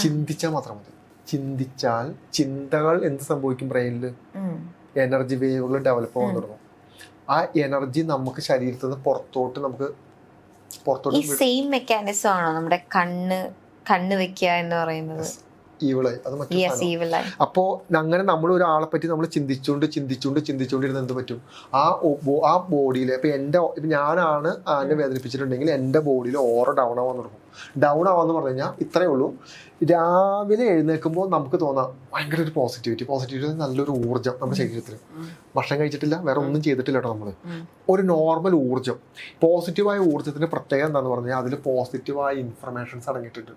ചിന്തിച്ചാൽ മാത്രം മതി. ചിന്തിച്ചാൽ ചിന്തകൾ എന്ത് സംഭവിക്കും? ബ്രെയിനിൽ എനർജി വേവുകൾ ഡെവലപ്പ് ആവാൻ തുടങ്ങും. ആ എനർജി നമുക്ക് ശരീരത്തിൽ നിന്ന് പുറത്തോട്ട് ഈ സെയിം മെക്കാനിസം ആണോ നമ്മുടെ കണ്ണ് വെക്കുക എന്ന് പറയുന്നത്? ഈവിളായി, അത് മറ്റൊരു. അപ്പോൾ അങ്ങനെ നമ്മൾ ഒരാളെ പറ്റി നമ്മൾ ചിന്തിച്ചുകൊണ്ടിരുന്ന എന്ത് പറ്റും? ആ ബോഡിയിൽ ഇപ്പം ഞാനാണ് ആനെ വേദനിപ്പിച്ചിട്ടുണ്ടെങ്കിൽ എൻ്റെ ബോഡിയിൽ ഓറ ഡൗൺ ആവാൻ തുടങ്ങും. ഡൗൺ ആവാന്ന് പറഞ്ഞു കഴിഞ്ഞാൽ ഇത്രയേ ഉള്ളൂ. രാവിലെ എഴുന്നേൽക്കുമ്പോൾ നമുക്ക് തോന്നാം ഭയങ്കര ഒരു പോസിറ്റിവിറ്റി നല്ലൊരു ഊർജ്ജം നമ്മുടെ ശരീരത്തിൽ. ഭക്ഷണം കഴിച്ചിട്ടില്ല, വേറെ ഒന്നും ചെയ്തിട്ടില്ല കേട്ടോ നമ്മൾ. ഒരു നോർമൽ ഊർജ്ജം. പോസിറ്റീവായ ഊർജ്ജത്തിൻ്റെ പ്രത്യേകത എന്താണെന്ന് പറഞ്ഞാൽ അതിൽ പോസിറ്റീവായ ഇൻഫർമേഷൻസ് അടങ്ങിയിട്ടുണ്ട്.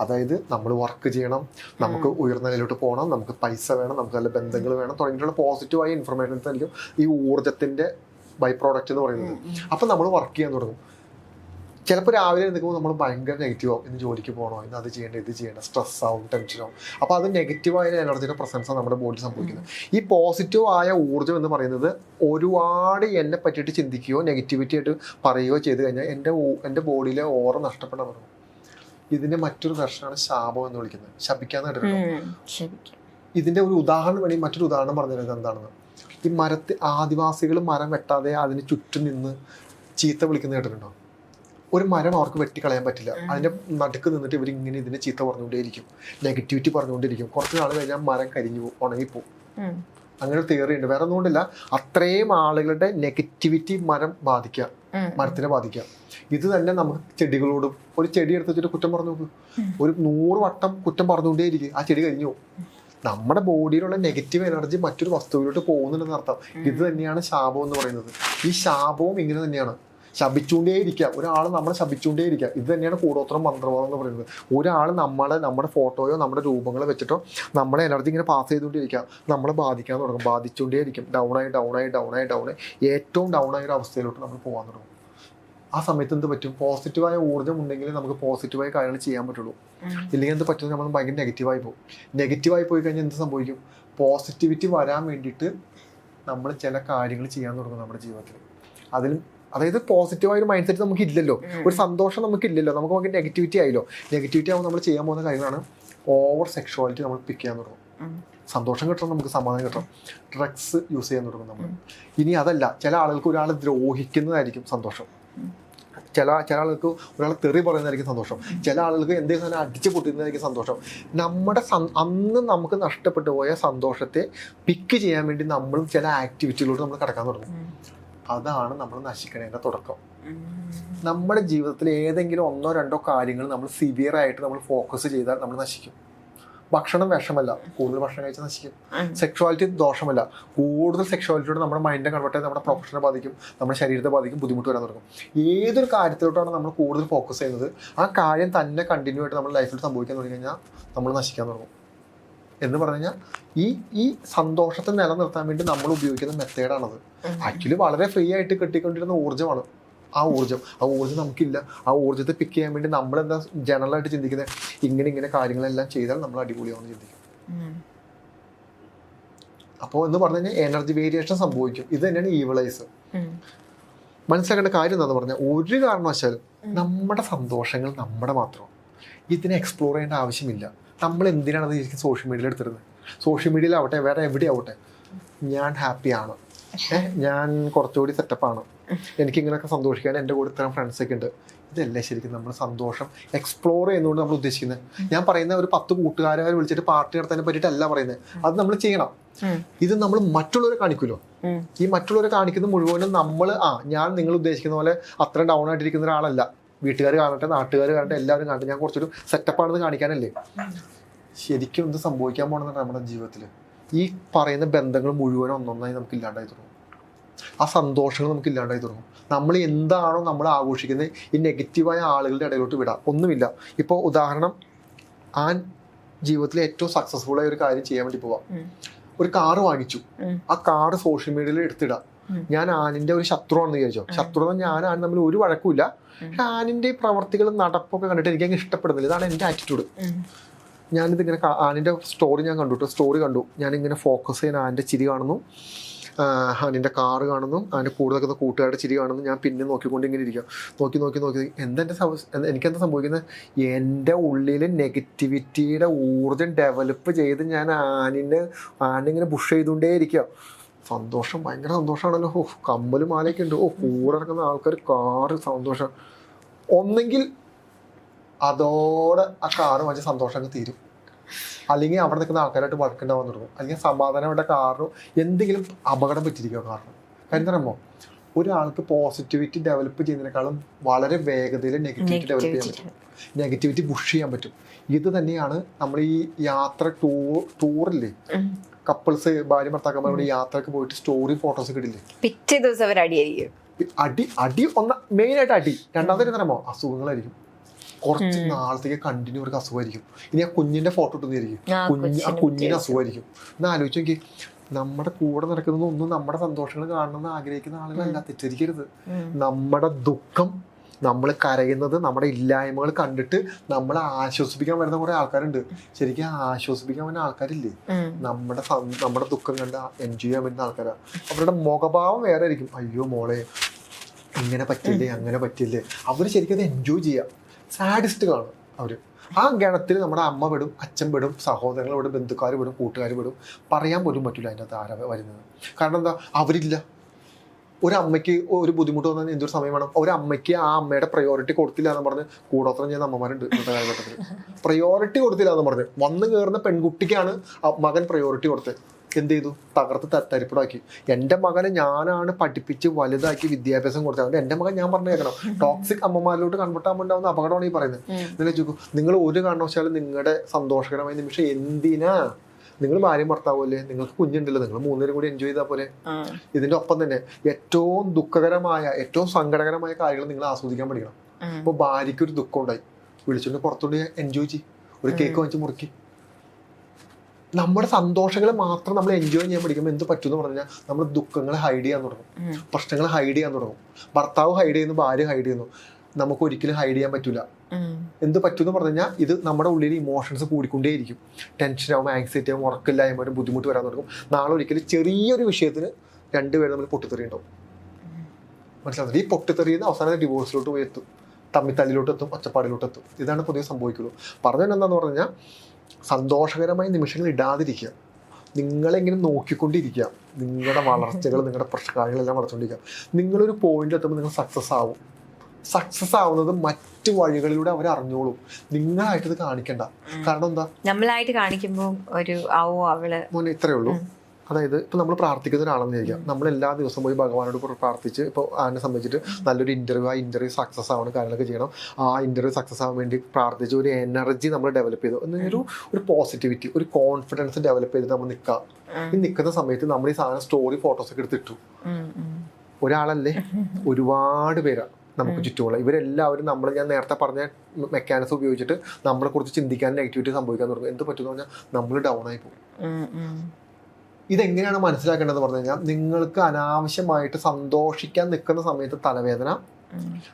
അതായത് നമ്മൾ വർക്ക് ചെയ്യണം, നമുക്ക് ഉയർന്ന നിലയിലോട്ട് പോകണം, നമുക്ക് പൈസ വേണം, നമുക്ക് നല്ല ബന്ധങ്ങൾ വേണം തുടങ്ങിയിട്ടുള്ള പോസിറ്റീവായ ഇൻഫർമേഷൻസ് ആയിരിക്കും ഈ ഊർജ്ജത്തിൻ്റെ ബൈ പ്രോഡക്റ്റ് എന്ന് പറയുന്നത്. അപ്പം നമ്മൾ വർക്ക് ചെയ്യാൻ തുടങ്ങും. ചിലപ്പോൾ രാവിലെ നിൽക്കുമ്പോൾ നമ്മൾ ഭയങ്കര നെഗറ്റീവാകും, ഇന്ന് ജോലിക്ക് പോകണോ, ഇന്ന് അത് ചെയ്യേണ്ട, ഇത് ചെയ്യണം, സ്ട്രെസ്സാവും, ടെൻഷനാവും. അപ്പോൾ അത് നെഗറ്റീവായ എനർജിയുടെ പ്രസൻസാണ് നമ്മുടെ ബോഡിയിൽ സംഭവിക്കുന്നത്. ഈ പോസിറ്റീവായ ഊർജ്ജം എന്ന് പറയുന്നത് ഒരുപാട് എന്നെ പറ്റിയിട്ട് ചിന്തിക്കുകയോ നെഗറ്റിവിറ്റി ആയിട്ട് പറയുകയോ ചെയ്ത് കഴിഞ്ഞാൽ എൻ്റെ ബോഡിയിലെ ഓറ നഷ്ടപ്പെടാൻ തുടങ്ങും. ഇതിൻ്റെ മറ്റൊരു വെർഷനാണ് ശാപം എന്ന് വിളിക്കുന്നത്. ശപിക്കാന്ന് കേട്ടിട്ടുണ്ടോ? ഇതിൻ്റെ ഒരു ഉദാഹരണം വേണമെങ്കിൽ മറ്റൊരു ഉദാഹരണം പറഞ്ഞത് എന്താണെന്ന്. ഈ ആദിവാസികൾ മരം വെട്ടാതെ അതിന് ചുറ്റും നിന്ന് ചീത്ത വിളിക്കുന്നത് കേട്ടിട്ടുണ്ടോ? ഒരു മരം അവർക്ക് വെട്ടിക്കളയാൻ പറ്റില്ല. അതിൻ്റെ നടുക്ക് നിന്നിട്ട് ഇവരിങ്ങനെ ഇതിനെ ചീത്ത പറഞ്ഞുകൊണ്ടേയിരിക്കും, നെഗറ്റിവിറ്റി പറഞ്ഞുകൊണ്ടിരിക്കും. കുറച്ച് നാൾ കഴിഞ്ഞാൽ മരം കരിഞ്ഞു പോകും, ഉണങ്ങിപ്പോവും. അങ്ങനെ ഒരു തിയറി ഉണ്ട്. വേറെ ഒന്നുകൊണ്ടില്ല, അത്രയും ആളുകളുടെ നെഗറ്റിവിറ്റി മരത്തിനെ ബാധിക്കാം. ഇത് തന്നെ നമുക്ക് ചെടികളോടും. ഒരു ചെടി എടുത്ത് വെച്ചിട്ട് കുറ്റം പറഞ്ഞു നോക്കും, ഒരു 100 വട്ടം കുറ്റം പറഞ്ഞുകൊണ്ടേയിരിക്കും, ആ ചെടി കരിഞ്ഞു പോകും. നമ്മുടെ ബോഡിയിലുള്ള നെഗറ്റീവ് എനർജി മറ്റൊരു വസ്തുവിലോട്ട് പോകുന്നുണ്ടെന്ന് അർത്ഥം. ഇത് തന്നെയാണ് ശാപം എന്ന് പറയുന്നത്. ഈ ശാപവും ഇങ്ങനെ തന്നെയാണ്, ശപിച്ചുകൊണ്ടേയിരിക്കുക. ഒരാൾ നമ്മളെ ശപിച്ചുകൊണ്ടേയിരിക്കുക. ഇത് തന്നെയാണ് കൂടോത്രം മന്ത്രവാദം എന്ന് പറയുന്നത്. ഒരാൾ നമ്മുടെ ഫോട്ടോയോ നമ്മുടെ രൂപങ്ങളോ വെച്ചിട്ടോ നമ്മുടെ എനർജി ഇങ്ങനെ പാസ് ചെയ്തുകൊണ്ടിരിക്കുക, നമ്മളെ ബാധിക്കാൻ തുടങ്ങും. ബാധിച്ചുകൊണ്ടേയിരിക്കും. ഡൗണായി ഏറ്റവും ഡൗണായ ഒരു അവസ്ഥയിലോട്ട് നമ്മൾ പോകാൻ തുടങ്ങും. ആ സമയത്ത് എന്ത് പറ്റും? പോസിറ്റീവായ ഊർജ്ജം ഉണ്ടെങ്കിൽ നമുക്ക് പോസിറ്റീവായ കാര്യങ്ങൾ ചെയ്യാൻ പറ്റുള്ളൂ. ഇല്ലെങ്കിൽ എന്ത് പറ്റും? നമ്മൾ ഭയങ്കര നെഗറ്റീവായി പോകും. നെഗറ്റീവായി പോയി കഴിഞ്ഞാൽ എന്ത് സംഭവിക്കും? പോസിറ്റിവിറ്റി വരാൻ വേണ്ടിയിട്ട് നമ്മൾ ചില കാര്യങ്ങൾ ചെയ്യാൻ തുടങ്ങും നമ്മുടെ ജീവിതത്തിൽ. അതായത് പോസിറ്റീവായ ഒരു മൈൻഡ് സെറ്റ് നമുക്ക് ഇല്ലല്ലോ, ഒരു സന്തോഷം നമുക്ക് ഇല്ലല്ലോ, നമുക്ക് നെഗറ്റിവിറ്റി ആയല്ലോ. നെഗറ്റിവിറ്റി ആകുമ്പോൾ നമ്മൾ ചെയ്യാൻ പോകുന്ന കാര്യങ്ങളാണ് ഓവർ സെക്ഷുവാലിറ്റി നമ്മൾ പിക്ക് ചെയ്യാൻ തുടങ്ങും. സന്തോഷം കിട്ടണം, നമുക്ക് സമാധാനം കിട്ടണം, ഡ്രഗ്സ് യൂസ് ചെയ്യാൻ തുടങ്ങും നമ്മൾ. ഇനി അതല്ല, ചില ആളുകൾക്ക് ഒരാളെ ദ്രോഹിക്കുന്നതായിരിക്കും സന്തോഷം, ചില ആളുകൾക്ക് ഒരാളെ തെറി പറയുന്നതായിരിക്കും സന്തോഷം, ചില ആളുകൾക്ക് എന്തെങ്കിലും അടിച്ചു പൊട്ടുന്നതായിരിക്കും സന്തോഷം. അന്ന് നമുക്ക് നഷ്ടപ്പെട്ടു പോയ സന്തോഷത്തെ പിക്ക് ചെയ്യാൻ വേണ്ടി നമ്മൾ ചില ആക്ടിവിറ്റിയിലൂടെ നമ്മൾ കടക്കാൻ തുടങ്ങും. അതാണ് നമ്മൾ നശിക്കണേൻ്റെ തുടക്കം. നമ്മുടെ ജീവിതത്തിൽ ഏതെങ്കിലും 1-2 കാര്യങ്ങൾ നമ്മൾ സിവിയർ ആയിട്ട് നമ്മൾ ഫോക്കസ് ചെയ്താൽ നമ്മൾ നശിക്കും. ഭക്ഷണം വിഷമല്ല, കൂടുതൽ ഭക്ഷണം കഴിച്ചാൽ നശിക്കും. സെക്ഷുവാലിറ്റി ദോഷമല്ല, കൂടുതൽ സെക്ഷുവാലിറ്റിയോട് നമ്മുടെ മൈൻഡിനെ കൺവേർട്ട് ചെയ്ത് നമ്മുടെ പ്രൊഫഷനെ ബാധിക്കും, നമ്മുടെ ശരീരത്തെ ബാധിക്കും, ബുദ്ധിമുട്ട് വരാൻ തുടങ്ങും. ഏതൊരു കാര്യത്തിലോട്ടാണ് നമ്മൾ കൂടുതൽ ഫോക്കസ് ചെയ്യുന്നത്, ആ കാര്യം തന്നെ കണ്ടിന്യൂ ആയിട്ട് നമ്മുടെ ലൈഫിൽ സംഭവിക്കാൻ തുടങ്ങി കഴിഞ്ഞാൽ നമ്മൾ നശിക്കാൻ തുടങ്ങും. എന്ന് പറഞ്ഞു കഴിഞ്ഞാൽ ഈ സന്തോഷത്തെ നിലനിർത്താൻ വേണ്ടി നമ്മൾ ഉപയോഗിക്കുന്ന മെത്തേഡാണത്. ആക്ച്വലി വളരെ ഫ്രീ ആയിട്ട് കിട്ടിക്കൊണ്ടിരുന്ന ഊർജ്ജമാണ് ആ ഊർജ്ജം നമുക്കില്ല. ആ ഊർജ്ജത്തെ പിക്ക് ചെയ്യാൻ വേണ്ടി നമ്മളെന്താ ജനറലായിട്ട് ചിന്തിക്കുന്നത്, ഇങ്ങനെ കാര്യങ്ങളെല്ലാം ചെയ്താൽ നമ്മൾ അടിപൊളിയാണെന്ന് ചിന്തിക്കും. അപ്പോൾ എന്ന് പറഞ്ഞു കഴിഞ്ഞാൽ എനർജി വേരിയേഷൻ സംഭവിക്കും. ഇത് തന്നെയാണ് ഈവളൈസ്. മനസ്സിലാക്കേണ്ട കാര്യം എന്താണെന്ന് പറഞ്ഞാൽ, ഒരു കാരണവശാലും നമ്മുടെ സന്തോഷങ്ങൾ നമ്മുടെ മാത്രം, ഇതിനെ എക്സ്പ്ലോർ ചെയ്യേണ്ട ആവശ്യമില്ല. നമ്മൾ എന്തിനാണ് അത് സോഷ്യൽ മീഡിയയിൽ എടുത്തിരുന്നത്? സോഷ്യൽ മീഡിയയിലാവട്ടെ വേറെ എവിടെയാവട്ടെ, ഞാൻ ഹാപ്പിയാണ്, ഞാൻ കുറച്ചുകൂടി സെറ്റപ്പാണ്, എനിക്കിങ്ങനെയൊക്കെ സന്തോഷിക്കാൻ എൻ്റെ കൂടെ ഇത്തരം ഫ്രണ്ട്സൊക്കെ ഉണ്ട്. ഇതല്ലേ ശരിക്കും നമ്മൾ സന്തോഷം എക്സ്പ്ലോർ ചെയ്യുന്നതുകൊണ്ട് നമ്മൾ ഉദ്ദേശിക്കുന്നത്. ഞാൻ പറയുന്ന ഒരു 10 കൂട്ടുകാരെ വിളിച്ചിട്ട് പാർട്ടി നടത്താനെ പറ്റിയിട്ടല്ല പറയുന്നത്. അത് നമ്മൾ ചെയ്യണം. ഇത് നമ്മൾ മറ്റുള്ളവരെ കാണിക്കുമല്ലോ. ഈ മറ്റുള്ളവരെ കാണിക്കുന്നത് മുഴുവനും നമ്മൾ ഞാൻ നിങ്ങൾ ഉദ്ദേശിക്കുന്ന പോലെ അത്ര ഡൗൺ ആയിട്ടിരിക്കുന്ന ഒരാളല്ല. വീട്ടുകാർ കാണട്ടെ, നാട്ടുകാർ കാണട്ടെ, എല്ലാവരും കാണട്ടെ, ഞാൻ കുറച്ചൊരു സെറ്റപ്പാണെന്ന് കാണിക്കാനല്ലേ. ശരിക്കും എന്ത് സംഭവിക്കാൻ പോകണമെന്നാണ് നമ്മുടെ ജീവിതത്തിൽ? ഈ പറയുന്ന ബന്ധങ്ങൾ മുഴുവനും ഒന്നൊന്നായി നമുക്ക് ഇല്ലാണ്ടായി തുടങ്ങും. ആ സന്തോഷങ്ങൾ നമുക്ക് ഇല്ലാണ്ടായി തുടങ്ങും. നമ്മൾ എന്താണോ നമ്മൾ ആഘോഷിക്കുന്നത്, ഈ നെഗറ്റീവായ ആളുകളുടെ ഇടയിലോട്ട് വിടാം. ഒന്നുമില്ല. ഇപ്പോൾ ഉദാഹരണം, ജീവിതത്തിലെ ഏറ്റവും സക്സസ്ഫുൾ ആയ ഒരു കാര്യം ചെയ്യാൻ വേണ്ടി പോവാം. ഒരു കാറ് വാങ്ങിച്ചു, ആ കാറ് സോഷ്യൽ മീഡിയയിൽ എടുത്തിടാം. ഞാൻ ആനിന്റെ ഒരു ശത്രുവാണെന്ന് വിചാരിച്ചോ. ശത്രു ഞാൻ തമ്മിൽ ഒരു വഴക്കുമില്ല. പക്ഷെ ആനിന്റെ പ്രവർത്തികളും നടപ്പൊക്കെ കണ്ടിട്ട് എനിക്ക് അങ്ങ് ഇഷ്ടപ്പെടുന്നില്ല. ഇതാണ് എൻ്റെ ആറ്റിറ്റ്യൂഡ്. ഞാനിതിങ്ങനെ ആനിന്റെ സ്റ്റോറി ഞാൻ കണ്ടു. ഞാനിങ്ങനെ ഫോക്കസ് ചെയ്യുന്ന ആനിന്റെ ചിരി കാണുന്നു, ആനിന്റെ കാറ് കാണുന്നു, അതിൻ്റെ കൂടെ നിൽക്കുന്ന കൂട്ടുകാരുടെ ചിരി കാണുന്നു. ഞാൻ പിന്നെ നോക്കിക്കൊണ്ട് ഇങ്ങനെ ഇരിക്കുക. നോക്കി എനിക്കെന്താ സംഭവിക്കുന്നത്? എൻ്റെ ഉള്ളിൽ നെഗറ്റിവിറ്റിയുടെ ഊർജ്ജം ഡെവലപ്പ് ചെയ്ത് ഞാൻ ആനിങ്ങനെ പുഷ് ചെയ്തുകൊണ്ടേ ഇരിക്കുക. സന്തോഷം, ഭയങ്കര സന്തോഷമാണല്ലോ. കമ്മലും മാലയൊക്കെ ഉണ്ട്. കൂടെ ഇറക്കുന്ന ആൾക്കാർ, കാറ്, സന്തോഷം. ഒന്നെങ്കിൽ അതോടെ ആ കാറ് വാങ്ങിച്ച സന്തോഷം അങ്ങ് തീരും, അല്ലെങ്കിൽ അവിടെ നിൽക്കുന്ന ആൾക്കാരായിട്ട് വഴക്കുണ്ടാവാൻ തുടങ്ങും, അല്ലെങ്കിൽ സമാധാനമായിട്ട് കാറിനും എന്തെങ്കിലും അപകടം പറ്റിയിരിക്കുക കാരണം. കാര്യം പറയുമ്പോ ഒരാൾക്ക് പോസിറ്റിവിറ്റി ഡെവലപ്പ് ചെയ്യുന്നതിനേക്കാളും വളരെ വേഗതയിൽ നെഗറ്റിവിറ്റി ഡെവലപ്പ് ചെയ്യാൻ പറ്റും. നെഗറ്റിവിറ്റി പുഷ് ചെയ്യാൻ പറ്റും. ഇത് തന്നെയാണ് നമ്മൾ ഈ യാത്ര ടൂറില്ലേ, കപ്പിൾസ് ഭാര്യ ഭർത്താക്കന്മാരോട് യാത്രക്ക് പോയിട്ട് സ്റ്റോറി ഫോട്ടോസ് കിട്ടില്ലേ, പിറ്റേ ദിവസം അവർ അടിയായിരിക്കും. അടി മെയിനായിട്ട് അടി. രണ്ടാമത്തെ തരമോ അസുഖങ്ങളായിരിക്കും. കുറച്ച് നാളത്തേക്ക് കണ്ടിന്യൂ അവർക്ക് അസുഖമായിരിക്കും. ഇനി ആ കുഞ്ഞിന്റെ ഫോട്ടോ ഇട്ടുന്നതായിരിക്കും, ആ കുഞ്ഞിന് അസുഖമായിരിക്കും. ഒന്ന് ആലോചിച്ച് നോക്കി, നമ്മുടെ കൂടെ നടക്കുന്നതൊന്നും നമ്മുടെ സന്തോഷങ്ങൾ കാണണമെന്ന് ആഗ്രഹിക്കുന്ന ആളുകളല്ല, തെറ്റിദ്ധരിക്കരുത്. നമ്മുടെ ദുഃഖം, നമ്മൾ കരയുന്നത്, നമ്മുടെ ഇല്ലായ്മകൾ കണ്ടിട്ട് നമ്മളെ ആശ്വസിപ്പിക്കാൻ വരുന്ന കുറെ ആൾക്കാരുണ്ട്. ശരിക്കും ആശ്വസിപ്പിക്കാൻ വരുന്ന ആൾക്കാരില്ലേ, നമ്മുടെ ദുഃഖം കണ്ട് എൻജോയ് ചെയ്യാൻ പറ്റുന്ന ആൾക്കാരാണ്. അവരുടെ മുഖഭാവം വേറെ ആയിരിക്കും. അയ്യോ മോളെ ഇങ്ങനെ പറ്റില്ലേ, അങ്ങനെ പറ്റില്ലേ. അവർ ശരിക്കും അത് എൻജോയ് ചെയ്യാം. സാഡിസ്റ്റുകളാണ് അവർ. ആ ഗണത്തിൽ നമ്മുടെ അമ്മ പെടും, അച്ഛൻ പെടും, സഹോദരങ്ങൾ പെടും, ബന്ധുക്കാർ പെടും, കൂട്ടുകാർ പെടും. പറയാൻ പോലും പറ്റില്ല അതിൻ്റെ അകത്ത് ആരാ വരുന്നത്. കാരണം എന്താ, അവരില്ല. ഒരമ്മയ്ക്ക് ഒരു ബുദ്ധിമുട്ട് വന്നാൽ എന്തൊരു സമയം വേണം. ഒരമ്മയ്ക്ക് ആ അമ്മയുടെ പ്രയോറിറ്റി കൊടുത്തില്ല എന്ന് പറഞ്ഞ് കൂടോത്രം ചെയ്യുന്ന അമ്മമാരുണ്ട് ഇന്നത്തെ കാലഘട്ടത്തിൽ. പ്രയോറിറ്റി കൊടുത്തില്ല എന്ന് പറഞ്ഞ് വന്ന് കയറുന്ന പെൺകുട്ടിക്കാണ് മകൻ പ്രയോറിറ്റി കൊടുത്തത്. എന്ത് ചെയ്തു, തകർത്ത് തരിപ്പടാക്കി. എൻ്റെ മകനെ ഞാനാണ് പഠിപ്പിച്ച് വലുതാക്കി വിദ്യാഭ്യാസം കൊടുത്തത്. അതുകൊണ്ട് എൻ്റെ മകൻ ഞാൻ പറഞ്ഞു കേൾക്കണം. ടോക്സിക് അമ്മമാരിലോട്ട് കൺവെർട്ട് ആകുമ്പോണ്ടാവുന്ന അപകടമാണ് ഈ പറയുന്നത്. നിങ്ങൾ ചോദിക്കും, നിങ്ങൾ ഒരു കാരണവശാലും നിങ്ങളുടെ സന്തോഷകരമായ നിമിഷം എന്തിനാ, നിങ്ങൾ ഭാര്യ ഭർത്താവല്ലേ, നിങ്ങൾക്ക് കുഞ്ഞുണ്ടല്ലോ, നിങ്ങൾ മൂന്നുപേരും കൂടി എൻജോയ് ചെയ്താൽ പോലെ. ഇതിന്റെ ഒപ്പം തന്നെ ഏറ്റവും ദുഃഖകരമായ, ഏറ്റവും സങ്കടകരമായ കാര്യങ്ങൾ നിങ്ങൾ ആസ്വദിക്കാൻ പഠിക്കണം. ഇപ്പോൾ ഭാര്യയ്ക്ക് ഒരു ദുഃഖം ഉണ്ടായി, വിളിച്ചോണ്ട് പുറത്തോട്ട് എൻജോയ് ചെയ്യും, ഒരു കേക്ക് വാങ്ങിച്ച് മുറുക്കി. നമ്മുടെ സന്തോഷങ്ങൾ മാത്രം നമ്മൾ എൻജോയ് ചെയ്യാൻ പഠിക്കുമ്പോൾ എന്ത് പറ്റുമെന്ന് പറഞ്ഞാൽ നമ്മൾ ദുഃഖങ്ങൾ ഹൈഡ് ചെയ്യാൻ തുടങ്ങും, പ്രശ്നങ്ങൾ ഹൈഡ് ചെയ്യാൻ തുടങ്ങും. ഭർത്താവ് ഹൈഡ് ചെയ്യുന്നു, ഭാര്യ ഹൈഡ് ചെയ്യുന്നു. നമുക്ക് ഒരിക്കലും ഹൈഡ് ചെയ്യാൻ പറ്റില്ല. എന്ത് പറ്റുമെന്ന് പറഞ്ഞു കഴിഞ്ഞാൽ ഇത് നമ്മുടെ ഉള്ളിൽ ഇമോഷൻസ് കൂടിക്കൊണ്ടേയിരിക്കും. ടെൻഷനാവും, ആങ്സൈറ്റി ആവും, ഉറക്കില്ലായ്മ വരും, ബുദ്ധിമുട്ട് വരാൻ തുടങ്ങും. നാളെ ഒരിക്കലും ചെറിയൊരു വിഷയത്തിന് രണ്ടുപേരും നമ്മൾ പൊട്ടിത്തെറിയുണ്ടാവും. മനസ്സിലാവുന്നത്? ഈ പൊട്ടിത്തെറിയുന്ന അവസാനം ഡിവോഴ്സിലോട്ട് പോയി എത്തും, തമ്മിത്തല്ലിലോട്ട് എത്തും, ഒച്ചപ്പാടിലോട്ട് എത്തും. ഇതാണ് പൊതുവെ സംഭവിക്കുള്ളൂ. പറഞ്ഞത് എന്താണെന്ന് പറഞ്ഞാൽ, സന്തോഷകരമായ നിമിഷങ്ങൾ ഇടാതിരിക്കുക, നിങ്ങളെങ്ങനെ നോക്കിക്കൊണ്ടിരിക്കുക, നിങ്ങളുടെ വളർച്ചകൾ, നിങ്ങളുടെ പ്രശ്നങ്ങളെല്ലാം വളർച്ചുകൊണ്ടിരിക്കുക. നിങ്ങളൊരു പോയിന്റ് എത്തുമ്പോൾ നിങ്ങൾ സക്സസ് ആവും. സക്സസ് ആവുന്നത് മറ്റു വഴികളിലൂടെ അവർ അറിഞ്ഞോളും. നിങ്ങളായിട്ട് ഇത് കാണിക്കണ്ട. കാരണം എന്താ, നമ്മളായിട്ട് കാണിക്കുമ്പോൾ ഒരു മോനെ ഇത്രയേ ഉള്ളൂ. അതായത് ഇപ്പം നമ്മൾ പ്രാർത്ഥിക്കുന്ന ഒരാളെന്ന് വിചാരിക്കാം. നമ്മൾ എല്ലാ ദിവസവും പോയി ഭഗവാനോട് പ്രാർത്ഥിച്ച്, ഇപ്പോൾ അതിനെ സംബന്ധിച്ചിട്ട് നല്ലൊരു ഇൻ്റർവ്യൂ, ആ ഇൻ്റർവ്യൂ സക്സസ് ആവണം, കാര്യങ്ങളൊക്കെ ചെയ്യണം. ആ ഇൻ്റർവ്യൂ സക്സസ് ആവാൻ വേണ്ടി പ്രാർത്ഥിച്ച് ഒരു എനർജി നമ്മൾ ഡെവലപ്പ് ചെയ്തു, ഒരു പോസിറ്റിവിറ്റി, ഒരു കോൺഫിഡൻസ് ഡെവലപ്പ് ചെയ്ത് നമ്മൾ നിൽക്കാം. ഈ നിൽക്കുന്ന സമയത്ത് നമ്മൾ ഈ സാധനം സ്റ്റോറി ഫോട്ടോസൊക്കെ എടുത്തിട്ടു. ഒരാളല്ലേ, ഒരുപാട് പേരാണ് നമുക്ക് ചുറ്റുമുള്ള. ഇവരെല്ലാവരും ഞാൻ നേരത്തെ പറഞ്ഞ മെക്കാനിസം ഉപയോഗിച്ചിട്ട് നമ്മളെ കുറിച്ച് ചിന്തിക്കാൻ, നെഗറ്റിവിറ്റി സംഭവിക്കാൻ തുടങ്ങും. എന്ത് പറ്റുമെന്ന് പറഞ്ഞാൽ നമ്മൾ ഡൗൺ ആയി പോകും. ഇതെങ്ങനെയാണ് മനസ്സിലാക്കേണ്ടതെന്ന് പറഞ്ഞു കഴിഞ്ഞാൽ, നിങ്ങൾക്ക് അനാവശ്യമായിട്ട് സന്തോഷിക്കാൻ നിൽക്കുന്ന സമയത്ത് തലവേദന,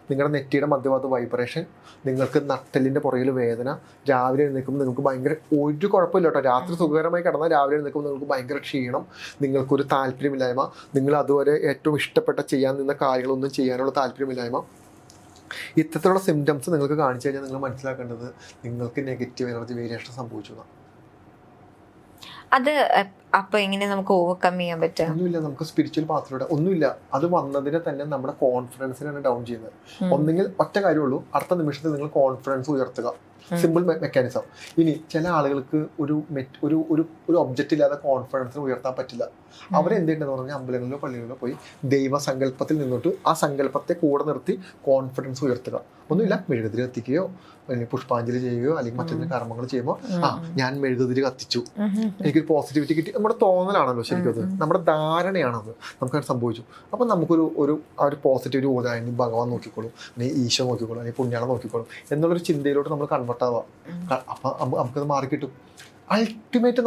നിങ്ങളുടെ നെറ്റിയുടെ മധ്യഭാഗത്ത് വൈബ്രേഷൻ, നിങ്ങൾക്ക് നട്ടലിൻ്റെ പുറകിൽ വേദന, രാവിലെ എഴുന്നേൽക്കുമ്പോൾ നിങ്ങൾക്ക് ഭയങ്കര ഒരു കുഴപ്പമില്ല കേട്ടോ. രാത്രി സുഖകരമായി കിടന്നാൽ രാവിലെ എഴുന്നേൽക്കുമ്പോൾ നിങ്ങൾക്ക് ഭയങ്കര ക്ഷീണം, നിങ്ങൾക്കൊരു താല്പര്യമില്ലായ്മ, നിങ്ങൾ അതുവരെ ഏറ്റവും ഇഷ്ടപ്പെട്ട ചെയ്യാൻ നിന്ന കാര്യങ്ങളൊന്നും ചെയ്യാനുള്ള താല്പര്യമില്ലായ്മ, ഇത്തരത്തിലുള്ള സിംറ്റംസ് നിങ്ങൾക്ക് കാണിച്ചു കഴിഞ്ഞാൽ നിങ്ങൾ മനസ്സിലാക്കേണ്ടത് നിങ്ങൾക്ക് നെഗറ്റീവ് എനർജി വേരിയേഷൻ സംഭവിച്ചു. അത് അപ്പൊ എങ്ങനെ നമുക്ക് ഓവർകം ചെയ്യാൻ പറ്റുക? ഒന്നുമില്ല, നമുക്ക് സ്പിരിച്വൽ പാത്തിലൂടെ ഒന്നുമില്ല. അത് വന്നതിനെ തന്നെ നമ്മുടെ കോൺഫിഡൻസിനാണ് ഡൗൺ ചെയ്യുന്നത്. ഒന്നെങ്കിൽ ഒറ്റ കാര്യമുള്ളൂ, അടുത്ത നിമിഷത്തിൽ നിങ്ങൾ കോൺഫിഡൻസ് ഉയർത്തുക. Simple mechanism. ഇനി ചില ആളുകൾക്ക് ഒരു ഒബ്ജക്റ്റ് ഇല്ലാതെ കോൺഫിഡൻസിന് ഉയർത്താൻ പറ്റില്ല. അവരെന്ത് ചെയ്യണമെന്ന് പറഞ്ഞാൽ അമ്പലങ്ങളിലോ പള്ളികളിലോ പോയി ദൈവസങ്കല്പത്തിൽ നിന്നിട്ട് ആ സങ്കല്പത്തെ കൂടെ നിർത്തി കോൺഫിഡൻസ് ഉയർത്തുക. ഒന്നുമില്ല, മെഴുകുതിരി കത്തിക്കുകയോ അല്ലെങ്കിൽ പുഷ്പാഞ്ജലി ചെയ്യുകയോ അല്ലെങ്കിൽ മറ്റൊരു കർമ്മങ്ങൾ ചെയ്യുമ്പോൾ ഞാൻ മെഴുകുതിരി കത്തിച്ചു, എനിക്കൊരു പോസിറ്റിവിറ്റി കിട്ടി. നമ്മുടെ തോന്നലാണല്ലോ ശരിക്കും, അത് നമ്മുടെ ധാരണയാണത്, നമുക്കത് സംഭവിച്ചു. അപ്പം നമുക്കൊരു ആ ഒരു പോസിറ്റിവിറ്റി ഓതായി ഭഗവാൻ നോക്കിക്കോളും, അല്ലെങ്കിൽ ഈശോ നോക്കിക്കോളും, അല്ലെങ്കിൽ പുണ്യാളം നോക്കിക്കോളും എന്നുള്ളൊരു ചിന്തയിലോട്ട് നമ്മൾ കൺവെർട്ട് ആവാം. അപ്പം നമുക്കത് മാറിക്കിട്ടും. അൾട്ടിമേറ്റ്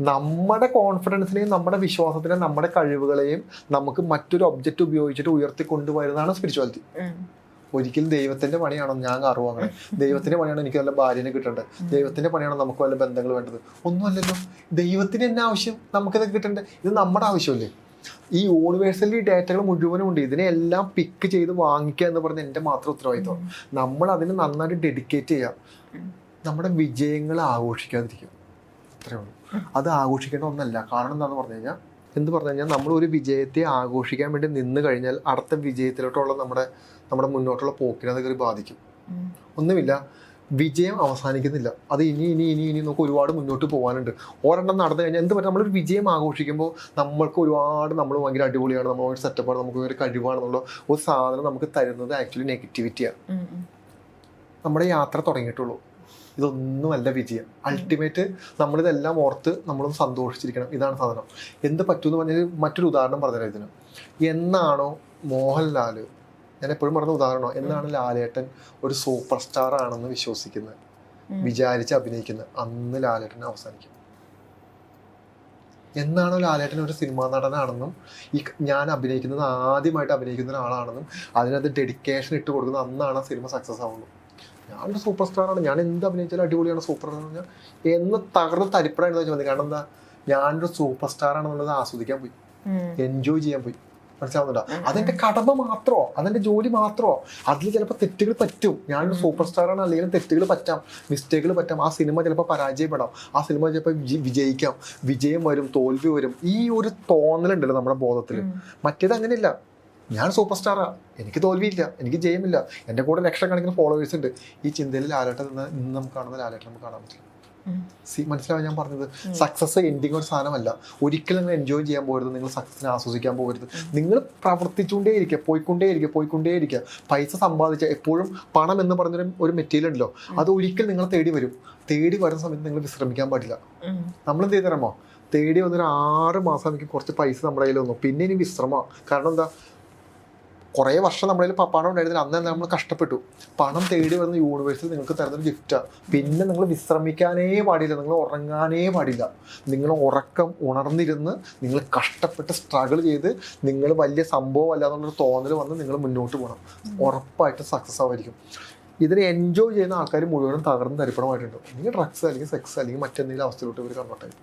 നമ്മുടെ കോൺഫിഡൻസിനെയും നമ്മുടെ വിശ്വാസത്തിനെയും നമ്മുടെ കഴിവുകളെയും നമുക്ക് മറ്റൊരു ഒബ്ജക്റ്റ് ഉപയോഗിച്ചിട്ട് ഉയർത്തിക്കൊണ്ടുവരുന്നതാണ് സ്പിരിച്വാലിറ്റി. ഒരിക്കലും ദൈവത്തിന്റെ പണിയാണോ ഞാൻ അറിവ് അങ്ങനെ, ദൈവത്തിന്റെ പണിയാണോ എനിക്ക് വല്ല ഭാര്യനെ കിട്ടേണ്ടത്, ദൈവത്തിന്റെ പണിയാണോ നമുക്ക് വല്ല ബന്ധങ്ങൾ വേണ്ടത്? ഒന്നുമല്ലല്ലോ. ദൈവത്തിന് തന്നെ ആവശ്യം, നമുക്കിതൊക്കെ കിട്ടേണ്ടത്. ഇത് നമ്മുടെ ആവശ്യമല്ലേ? ഈ യൂണിവേഴ്സലി ഡേറ്റകൾ മുഴുവനും ഉണ്ട്. ഇതിനെല്ലാം പിക്ക് ചെയ്ത് വാങ്ങിക്കുക എന്ന് പറഞ്ഞാൽ എൻ്റെ മാത്രം ഉത്തരവാദിത്വം. നമ്മൾ അതിന് നന്നായിട്ട് ഡെഡിക്കേറ്റ് ചെയ്യാം. നമ്മുടെ വിജയങ്ങൾ ആഘോഷിക്കാതിരിക്കും, അത്രേ ഉള്ളൂ. അത് ആഘോഷിക്കേണ്ട ഒന്നല്ല. കാരണം എന്താണെന്ന് പറഞ്ഞു കഴിഞ്ഞാൽ നമ്മൾ ഒരു വിജയത്തെ ആഘോഷിക്കാൻ വേണ്ടി നിന്ന് കഴിഞ്ഞാൽ അടുത്ത വിജയത്തിലോട്ടുള്ള നമ്മുടെ മുന്നോട്ടുള്ള പോക്കിനെ അത് കയറി ബാധിക്കും. ഒന്നുമില്ല, വിജയം അവസാനിക്കുന്നില്ല. അത് ഇനി നമുക്ക് ഒരുപാട് മുന്നോട്ട് പോകാനുണ്ട്. ഒരെണ്ണം നടന്നു കഴിഞ്ഞാൽ എന്ത് പറ്റും, നമ്മളൊരു വിജയം ആഘോഷിക്കുമ്പോൾ നമ്മൾക്ക് ഒരുപാട് നമ്മൾ ഭയങ്കര അടിപൊളിയാണ്, നമ്മൾ ഒരു സെറ്റപ്പാണ്, നമുക്ക് ഒരു കഴിവാണെന്നുള്ള ഒരു സാധനം നമുക്ക് തരുന്നത് ആക്ച്വലി നെഗറ്റിവിറ്റിയാണ്. നമ്മുടെ യാത്ര തുടങ്ങിയിട്ടുള്ളൂ. ഇതൊന്നുമല്ല വിജയം. അൾട്ടിമേറ്റ് നമ്മളിതെല്ലാം ഓർത്ത് നമ്മളൊന്ന് സന്തോഷിച്ചിരിക്കണം. ഇതാണ് സാധനം. എന്ത് പറ്റുമെന്ന് പറഞ്ഞാൽ മറ്റൊരു ഉദാഹരണം പറഞ്ഞുതരാം ഇതിന്. എന്നാണോ മോഹൻലാൽ, ഞാൻ എപ്പോഴും പറഞ്ഞ ഉദാഹരണമാണ്, എന്നാണ് ലാലേട്ടൻ ഒരു സൂപ്പർ സ്റ്റാർ ആണെന്ന് വിശ്വസിക്കുന്നത്, വിചാരിച്ച് അഭിനയിക്കുന്നത്, അന്ന് ലാലേട്ടൻ അവസാനിക്കും. എന്നാണോ ലാലേട്ടൻ ഒരു സിനിമാ നടനാണെന്നും ഞാൻ അഭിനയിക്കുന്നത് ആദ്യമായിട്ട് അഭിനയിക്കുന്ന ഒരാളാണെന്നും അതിനകത്ത് ഡെഡിക്കേഷൻ ഇട്ട് കൊടുക്കുന്നത്, അന്നാണ് ആ സിനിമ സക്സസ് ആവുള്ളൂ. ഞാനൊരു സൂപ്പർ സ്റ്റാറാണ്, ഞാൻ എന്ത് അഭിനയിച്ചാലും അടിപൊളിയാണ്, സൂപ്പർ എന്ന് പറഞ്ഞാൽ എന്ന് തകർന്ന് തരിപ്പടായിരുന്നു ചോദിച്ചത്. കാരണം എന്താ, ഞാനൊരു സൂപ്പർ സ്റ്റാർ ആണെന്നുള്ളത് ആസ്വദിക്കാൻ പോയി, എൻജോയ് ചെയ്യാൻ പോയി. മനസ്സിലാവുന്നുണ്ടോ? അതെന്റെ കടമ മാത്രമോ, അതെന്റെ ജോലി മാത്രമോ. അതിൽ ചിലപ്പോൾ തെറ്റുകൾ പറ്റും. ഞാനൊരു സൂപ്പർ സ്റ്റാറാണ്, അല്ലെങ്കിൽ തെറ്റുകൾ പറ്റാം, മിസ്റ്റേക്കുകൾ പറ്റാം. ആ സിനിമ ചിലപ്പോൾ പരാജയപ്പെടാം, ആ സിനിമ ചിലപ്പോൾ വിജയിക്കാം, വിജയം വരും, തോൽവി വരും. ഈ ഒരു തോന്നലുണ്ടല്ലോ നമ്മുടെ ബോധത്തിൽ. മറ്റേത് അങ്ങനെയില്ല. ഞാൻ സൂപ്പർ സ്റ്റാറാ, എനിക്ക് തോൽവിയില്ല, എനിക്ക് ജയമില്ല, എൻ്റെ കൂടെ ലക്ഷക്കണക്കിന് ഫോളോവേഴ്സ് ഉണ്ട്. ഈ ചിന്തയിൽ ലാലേട്ടൻ ഇന്ന് നമുക്ക് കാണുന്ന ലാലേട്ടൻ നമുക്ക് കാണാൻ പറ്റില്ല. മനസ്സിലാവും ഞാൻ പറഞ്ഞത്? സക്സസ് എൻഡിങ് ഒരു സാധനമല്ല. ഒരിക്കലും നിങ്ങൾ എൻജോയ് ചെയ്യാൻ പോകരുത്, നിങ്ങൾ സക്സസിനെ ആസ്വദിക്കാൻ പോകരുത്. നിങ്ങൾ പ്രവർത്തിച്ചുകൊണ്ടേയിരിക്കുക, പോയിക്കൊണ്ടേയിരിക്കുക. പൈസ സമ്പാദിച്ച, എപ്പോഴും പണം എന്ന് പറഞ്ഞൊരു ഒരു മെറ്റീരിയൽ ഉണ്ടല്ലോ, അത് ഒരിക്കൽ നിങ്ങളെ തേടി വരും. തേടി വരുന്ന സമയത്ത് നിങ്ങൾ വിശ്രമിക്കാൻ പാടില്ല. നമ്മൾ എന്ത് ചെയ്തരമോ, തേടി വന്നൊരു 6 മാസം എനിക്ക് കുറച്ച് പൈസ നമ്മുടെ കയ്യിൽ വന്നു, പിന്നെ ഇനി വിശ്രമമാണ്. കാരണം എന്താ, കുറേ വർഷം നമ്മുടെ കയ്യിൽ പണം ഉണ്ടായിരുന്നില്ല, അന്ന് നമ്മൾ കഷ്ടപ്പെട്ടു. പണം തേടി വരുന്ന യൂണിവേഴ്സിൽ നിങ്ങൾക്ക് തരുന്നൊരു ഗിഫ്റ്റാണ്. പിന്നെ നിങ്ങൾ വിശ്രമിക്കാനേ പാടില്ല, നിങ്ങൾ ഉറങ്ങാനേ പാടില്ല. നിങ്ങൾ ഉണർന്നിരുന്ന് നിങ്ങൾ കഷ്ടപ്പെട്ട് സ്ട്രഗിൾ ചെയ്ത് നിങ്ങൾ വലിയ സംഭവം അല്ല എന്നുള്ളൊരു തോന്നൽ വന്ന് നിങ്ങൾ മുന്നോട്ട് പോകണം. ഉറപ്പായിട്ട് സക്സസ് ആയിരിക്കും. ഇതിനെ എൻജോയ് ചെയ്യുന്ന ആൾക്കാർ മുഴുവനും തകർന്ന് തരിപ്പണമായിട്ടുണ്ട്. അല്ലെങ്കിൽ ഡ്രഗ്സ് അല്ലെങ്കിൽ സെക്സ് അല്ലെങ്കിൽ മറ്റെന്തെങ്കിലും അവസ്ഥയിലോട്ട് ഇവർ കൺവേർട്ട് ആയി.